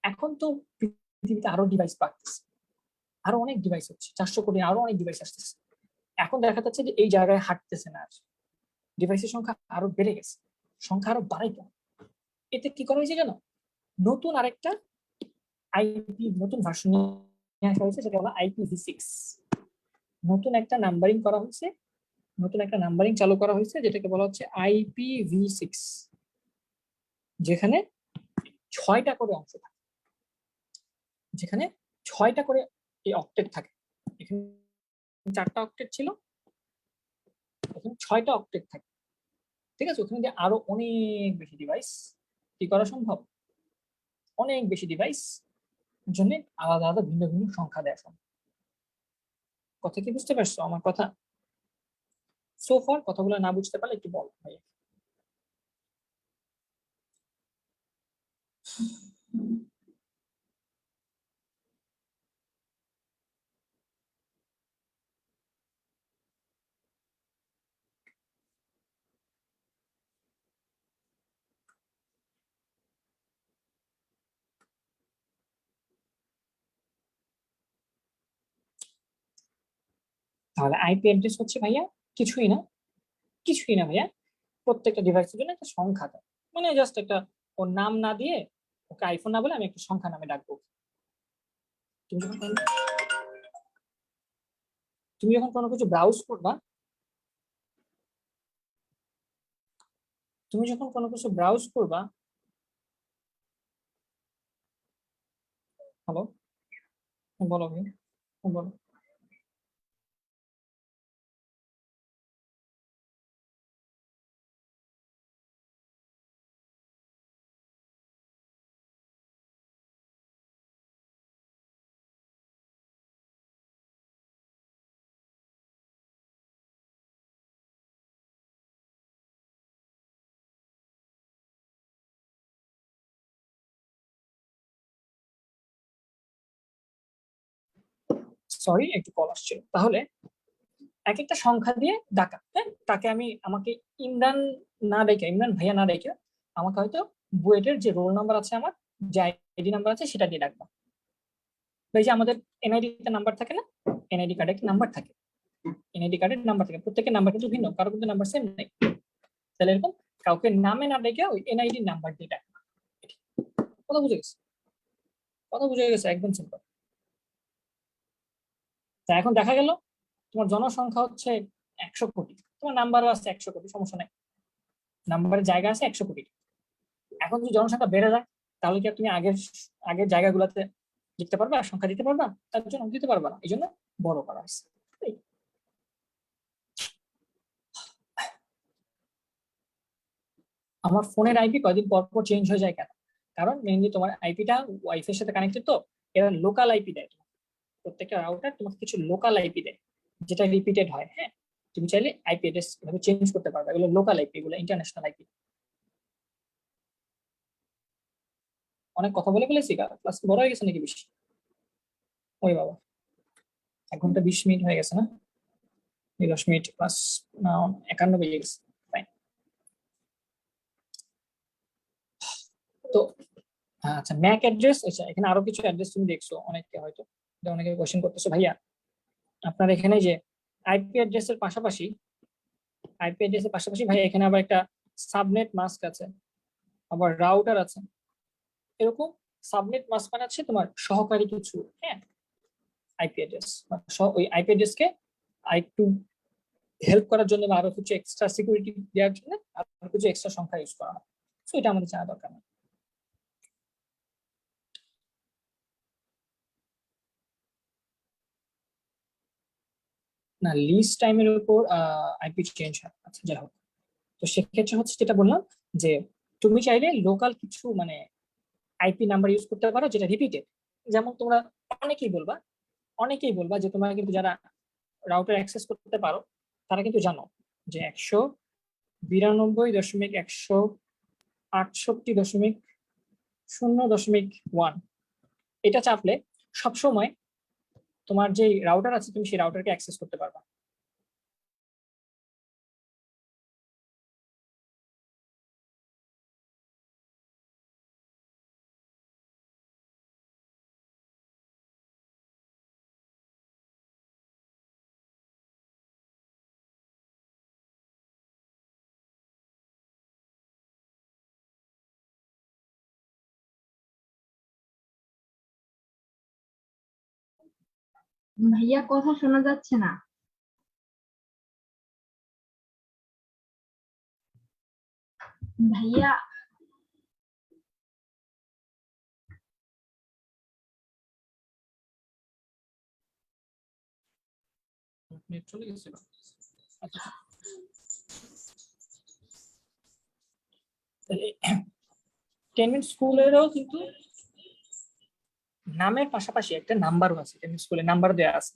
এখন তো পৃথিবীতে আরো ডিভাইস বাড়তেছে, আরো অনেক ডিভাইস হচ্ছে, 400 কোটি আরো অনেক ডিভাইস আসতেছে। এখন দেখা যাচ্ছে যে এই জায়গায় হাঁটতেছে না আর, ডিভাইসের সংখ্যা আরো বেড়ে গেছে, সংখ্যা আরো বাড়াই কেন? এতে কি করা হয়েছে জানো? নতুন আরেকটা আইপি নতুন ভার্সন নিয়ে আসা হয়েছে, সেটা হলো IPv6। নতুন একটা নাম্বারিং করা হয়েছে, নতুন একটা নাম্বারিং চালু করা হয়েছে, যেটাকে বলা হচ্ছে IPv6, যেখানে 6টা করে অংশ থাকে, যেখানে 6টা করে এই অক্টেট থাকে। এখানে 4টা অক্টেট ছিল, এখানে 6টা অক্টেট থাকে। ঠিক আছে, ওখানে যে আরো অনেক বেশি ডিভাইস কি করা সম্ভব, অনেক বেশি ডিভাইস জন্য আলাদা আলাদা ভিন্ন ভিন্ন সংখ্যা দেওয়া সম্ভব। কথা কি বুঝতে পারছো আমার কথা? সো ফার কথাগুলো না বুঝতে পারলে একটু বল ভাই। তাহলে আইপি অ্যাড্রেস হচ্ছে ভাইয়া কিছুই না, কিছুই না ভাইয়া, প্রত্যেকটা ডিভাইসের জন্য একটা সংখ্যা দেয়। মানে জাস্ট একটা, ওর নাম না দিয়ে, ওকে আইফোন না বলে আমি একটা সংখ্যা নামে ডাকবো। তুমি যখন তুমি যখন কোনো কিছু ব্রাউজ করবা, তুমি যখন কোনো কিছু ব্রাউজ করবা, হ্যালো, বলো ভাই, বলো। সরি, একটু কল আসছিল। তাহলে এক একটা সংখ্যা দিয়ে ডাকা, হ্যাঁ, তাকে আমি, আমাকে ইমরান না ডেকে, ইমরান ভাইয়া না ডেকে, আমাকে হয়তো বুয়েটের যে রোল নাম্বার আছে আমার, যে আইডি নাম্বার আছে সেটা দিয়ে ডাকবা। এই যে আমাদের এনআইডি তে নাম্বার থাকে না, এনআইডি কার্ডে একটা নাম্বার থাকে, এনআইডি কার্ডের নাম্বার থাকে, প্রত্যেকের নাম্বার কিন্তু ভিন্ন, কারো কিন্তু নাম্বার সেম নেই। তাহলে এরকম কাউকে নামে না ডেকে ওই এনআইডি নাম্বার দিয়ে ডাকবা। কথা বুঝে গেছে? কথা বুঝে গেছে, একদম সিম্পল। তা এখন দেখা গেল তোমার জনসংখ্যা হচ্ছে 100 কোটি, তোমার নাম্বারও আছে 100 কোটি, সমস্যা নাই, নাম্বারের জায়গা আছে 100 কোটি। এখন যদি জনসংখ্যা বেড়ে যায়, তাহলে কি আর তুমি আগের আগের জায়গাগুলোতে লিখতে পারবা, সংখ্যা দিতে পারবা? তার জন্য দিতে পারবা না, এই জন্য বড় করা হয়েছে। আমার ফোনের আইপি কয়দিন পর পর চেঞ্জ হয়ে যায় কেন? কারণ মেইনলি তোমার আইপিটা ওয়াইফাই এর সাথে কানেক্টেড, তো এরা লোকাল আইপি দেয় তোমাকে। প্রত্যেকটা রাউটার তোমাকে কিছু লোকাল আইপি দেয়, যেটা রিপিটেড হয়। হ্যাঁ, তুমি চাইলে আইপি অ্যাড্রেস ভাবে চেঞ্জ করতে পারবে, এগুলো লোকাল আইপি, এগুলো ইন্টারন্যাশনাল আইপি। অনেক কথা বলে ফেলেছি, ক্লাস বড় হয়ে গেছে নাকি বেশি? ওই বাবা, 1 ঘন্টা 20 মিনিট হয়ে গেছে না? 10 মিনিট প্লাস, না 51 বেজে গেছে। Fine. তো আচ্ছা, ম্যাক অ্যাড্রেস, আচ্ছা এখানে আরো কিছু অ্যাড্রেস তুমি দেখছো অনেকে হয়তো, যে অনেকে কোশ্চেন করতেছো ভাইয়া আপনার এখানে যে আইপি অ্যাড্রেসের পাশাপাশি, আইপি অ্যাড্রেসের পাশাপাশি ভাই এখানে আবার একটা সাবনেট মাস্ক আছে, আবার রাউটার আছে, এরকম সাবনেট মাস্ক মানে আছে তোমার সহকারী কিছু, হ্যাঁ, আইপি অ্যাড্রেস। ওই আইপি অ্যাড্রেস কে আরেকটু হেল্প করার জন্য বা আরো কিছু এক্সট্রা সিকিউরিটি দেওয়ার জন্য আরো কিছু এক্সট্রা সংখ্যা ইউজ করা হয়। তো এটা আমাদের জানা দরকার নেই। না, লিস্ট টাইমের উপর আইপি চেঞ্জ হয়, আচ্ছা যাই হোক। তো সেক্ষেত্রে হচ্ছে যেটা বললাম, যে তুমি চাইলে লোকাল কিছু মানে আইপি নাম্বার ইউজ করতে পারো যেটা রিপিটেড। যেমন তোমরা অনেকেই বলবা, অনেকেই বলবা যে তোমরা কিন্তু যারা রাউটার অ্যাক্সেস করতে পারো, তারা কিন্তু জানো যে 192.168.0.1 এটা চাপলে সবসময় তোমার যে রাউটার আছে তুমি সেই রাউটারকে অ্যাক্সেস করতে পারবা। ভাইয়া কথা শোনা যাচ্ছে না। ভাইয়া নেট চলে গেছিল। আচ্ছা, তাহলে টেনমেন্ট স্কুলেরও কিন্তু নামের পাশাপাশি একটা নাম্বারও আছে। টেনমেন্ট স্কুলে নাম্বার দেওয়া আছে,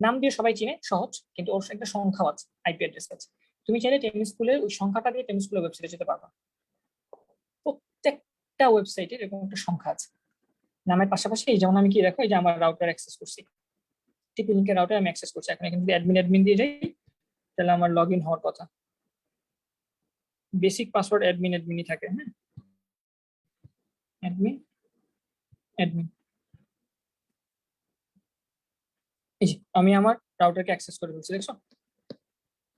নাম দিয়ে সবাই চিনে, সহজ, কিন্তু ওর একটা সংখ্যাও আছে, আইপি অ্যাড্রেস আছে। তুমি চাইলে টেনমেন্ট স্কুলের ওই সংখ্যাটা দিয়ে টেনমেন্ট স্কুলের ওয়েবসাইটে যেতে পারবা। প্রত্যেকটা ওয়েবসাইটে এরকম একটা সংখ্যা আছে নামের পাশাপাশি। এই যেমন আমি কি দেখো, এই যে আমার রাউটার অ্যাক্সেস করছি, টিপি লিঙ্কের রাউটার আমি অ্যাক্সেস করছি, এখন এখানে যদি অ্যাডমিন অ্যাডমিন দিয়ে যাই তাহলে আমার লগ ইন হওয়ার কথা। বেসিক পাসওয়ার্ড অ্যাডমিন অ্যাডমিনই থাকে। হ্যাঁ, অ্যাডমিন অ্যাডমিন। এই যে আমি আমার রাউটারকে অ্যাক্সেস করে ফেলছি, দেখছো?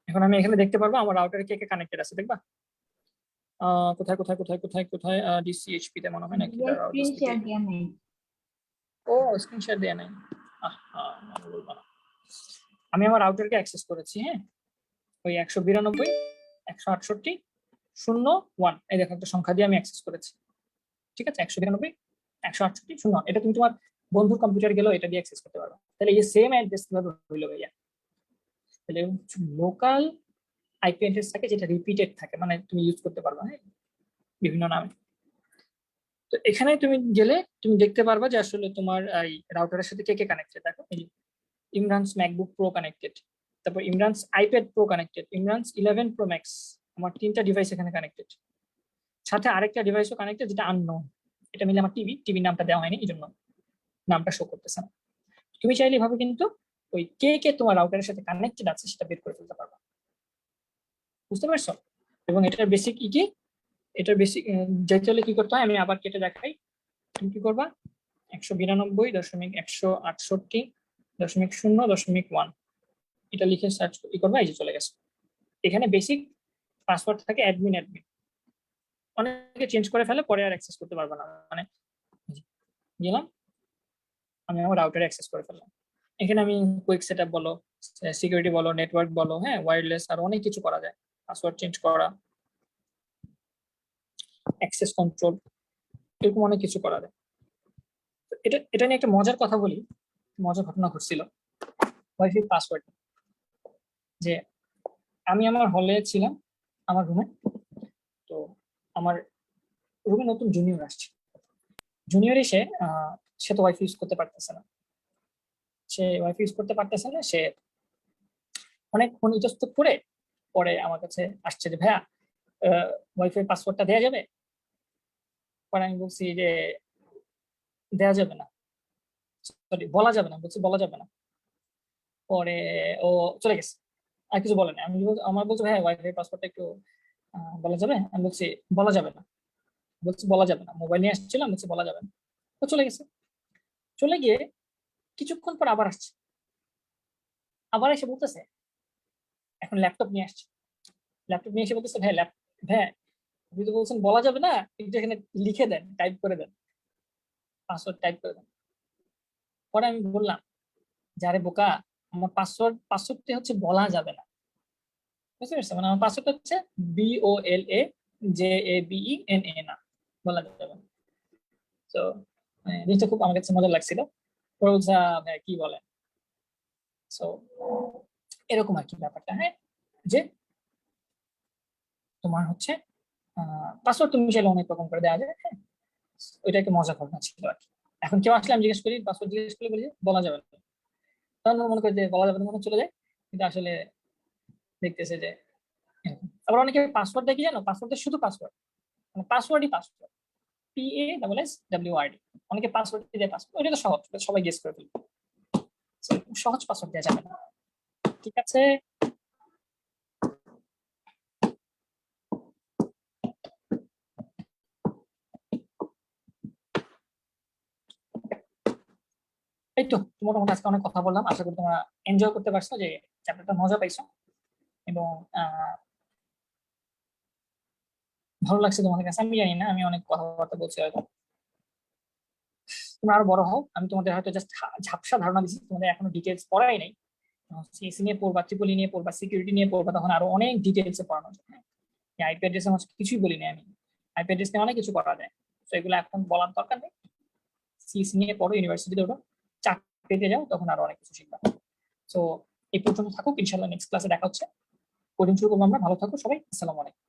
এখন আমি এখানে দেখতে পারবো আমার রাউটারে কে কে কানেক্টেড আছে, দেখবা? কোথায় কোথায় কোথায় কোথায় কোথায় ডিসিএইচপি তে মনে হয় নাকি, ভাইয়া দাঁড়াও স্ক্রিন শেয়ার ডিসিপি। দেয়া নেই। ও, স্ক্রিন শেয়ার দেয়া নাই। আমি বলবো না। আমি আমার রাউটারকে অ্যাক্সেস করেছি, হ্যাঁ, ওই 192 168 01, এই দেখো একটা সংখ্যা দিয়ে আমি অ্যাক্সেস করেছি। ঠিক আছে, 192 168 01, এটা তুমি তোমার বন্ধুর কম্পিউটার গেলেও এটা দিয়ে অ্যাক্সেস করতে পারবে। তাহলে এই সেম অ্যাড্রেস কিভাবে হইলো ভাইয়া? তাহলে লোকাল আইপি অ্যাড্রেস থাকে যেটা রিপিটেড থাকে, মানে তুমি ইউজ করতে পারবে, হ্যাঁ, বিভিন্ন নামে। তো এখানে তুমি গেলে তুমি দেখতে পারবা যে আসলে তোমার এই রাউটারের সাথে কে কে কানেক্টেড। দেখো, এই ইমরানস ম্যাকবুক প্রো কানেক্টেড, তারপর Imran's iPad Pro connected, Imran's 11 Pro Max. আমার 3টা ডিভাইস এখানে কানেক্টেড, সাথে আরেকটা ডিভাইসও কানেক্টেড যেটা আননোন। এটা মিলে আমার টিভির নামটা দেওয়া হয়নি, এই জন্য নামটা শো করতেছে না। তুমি চাইলে ভাবে কিন্তু ওই কে কে তোমার রাউটারের সাথে কানেক্টেড আছে সেটা বের করে ফেলতে পারবা। বুঝতে পারছো? এবং এটার বেসিক কি, এটার বেসিক যাইতে হলে কি করতে হয় আমি আবার কেটে দেখাই। তুমি কি করবা, 192.168.0.1 এটা লিখে সার্চ করবা, এই যে চলে গেছে। এখানে বেসিক পাসওয়ার্ড থাকে অ্যাডমিন অ্যাডমিন, অনেকে চেঞ্জ করে ফেলে, পরে আর অ্যাক্সেস করতে পারবে না। মানে গেলাম, আমি আমার রাউটারে অ্যাক্সেস করে ফেললাম। এখানে আমি কুইক সেটআপ বলো, সিকিউরিটি বলো, নেটওয়ার্ক বলো, হ্যাঁ, ওয়্যারলেস, আর অনেক কিছু করা যায়। পাসওয়ার্ড চেঞ্জ করা, অ্যাক্সেস কন্ট্রোল, এরকম অনেক কিছু করা যায়। এটা এটা নিয়ে একটা মজার কথা বলি, মজার ঘটনা ঘটছিল ওয়াইফাই পাসওয়ার্ড। যে আমি আমার হলে ছিলাম, আমার রুমে, তো আমার রুমে নতুন জুনিয়র আসছে। জুনিয়র এসে সে তো ওয়াইফাই ইউজ করতে পারতেছে না, সে অনেকক্ষণ ইতস্তত করে পরে আমার কাছে আসছে যে ভাইয়া ওয়াইফাই পাসওয়ার্ডটা দেওয়া যাবে? পরে আমি বলছি যে দেওয়া যাবে না, সরি বলা যাবে না, বলছি বলা যাবে না। পরে ও চলে গেছে, আর কিছু বলে না। আমার বলছে ভাই ওয়াইফাই পাসওয়ার্ডটা একটু বলা যাবে? আমি বলছি বলা যাবে না, বলছি বলা যাবে না, মোবাইল নিয়ে আসছিলাম, বলছি বলা যাবে না। ও চলে গেছে। চলে গিয়ে কিছুক্ষণ পর আবার আসছে, আবার এসে বলতেছে, এখন ল্যাপটপ নিয়ে আসছে, ল্যাপটপ নিয়ে এসে বলতেছে ভাই ভাই আপনি তো বলছেন বলা যাবে না, কিন্তু এখানে লিখে দেন, টাইপ করে দেন, পাসওয়ার্ড টাইপ করে দেন। পরে আমি বললাম যারে বোকা, আমার পাসওয়ার্ডটি হচ্ছে বলা যাবে না, বুঝতে পারছো? মানে আমার পাসওয়ার্ড হচ্ছে BOLAJABENA, না, বলা যাবে না। তো জিনিসটা খুব আমার কাছে মজা লাগছিল। পরে বলছে ভাই কি বলেন? সো এরকম আর কি ব্যাপারটা, হ্যাঁ, যে তোমার হচ্ছে পাসওয়ার্ড তুমি চাইলে অনেক রকম করে দেওয়া যায়, হ্যাঁ, ওইটা একটা মজা ঘটনা ছিল আর কি। এখন কেউ আসলে আমি জিজ্ঞেস করি, পাসওয়ার্ড জিজ্ঞেস করলে বলি যে, বলা যাবে না, তখন মনে করে যে বলা যাবে না, মনে চলে যায়। কিন্তু আসলে দেখতেছে যে এরকম। আবার অনেকে পাসওয়ার্ড দেখি, জানো, পাসওয়ার্ড শুধু পাসওয়ার্ড, মানে পাসওয়ার্ডই পাসওয়ার্ড, PASSWORD। অনেকে পাসওয়ার্ড দিয়ে পাসওয়ার্ড, ওইটা তো সহজ, ওটা সবাই গেস করে ফেলবে। So, সহজ পাসওয়ার্ড দেওয়া যাবে না। ঠিক আছে, এই তো মোটামুটি আজকে অনেক কথা বললাম, আশা করি তোমরা এনজয় করতে পারছো, যে চ্যাপ্টারটা মজা পাইছো, এবং ভালো লাগছে তোমাদের কাছে। আমি জানি না, আমি অনেক কথাবার্তা বলছি হয়তো। তোমরা আরো বড় হও, আমি তোমাদের হয়তো জাস্ট ঝাপসা ধারণা দিচ্ছি, তোমাদের এখনো ডিটেলস পড়াই নাই। সিএসি নিয়ে পড়বা, ট্রিপলি নিয়ে পড়বা, সিকিউরিটি নিয়ে পড়বা, তখন আরো অনেক ডিটেলসে পড়ানো যাবে। আইপি অ্যাড্রেসে কিছুই বলি না আমি, আইপি অ্যাড্রেস নিয়ে অনেক কিছু করা যায়, তো এগুলো এখন বলার দরকার নেই। সিএসি নিয়ে পড়ো, ইউনিভার্সিটিতে ওঠো, চাকরিতে যাও, তখন আরো অনেক কিছু শিখবা। তো এই পর্যন্ত থাকুক, ইনশাল্লাহ নেক্সট ক্লাসে দেখা হচ্ছে। কোডিং শুরু করবো আমরা। ভালো থাকো সবাই, আসসালামু আলাইকুম।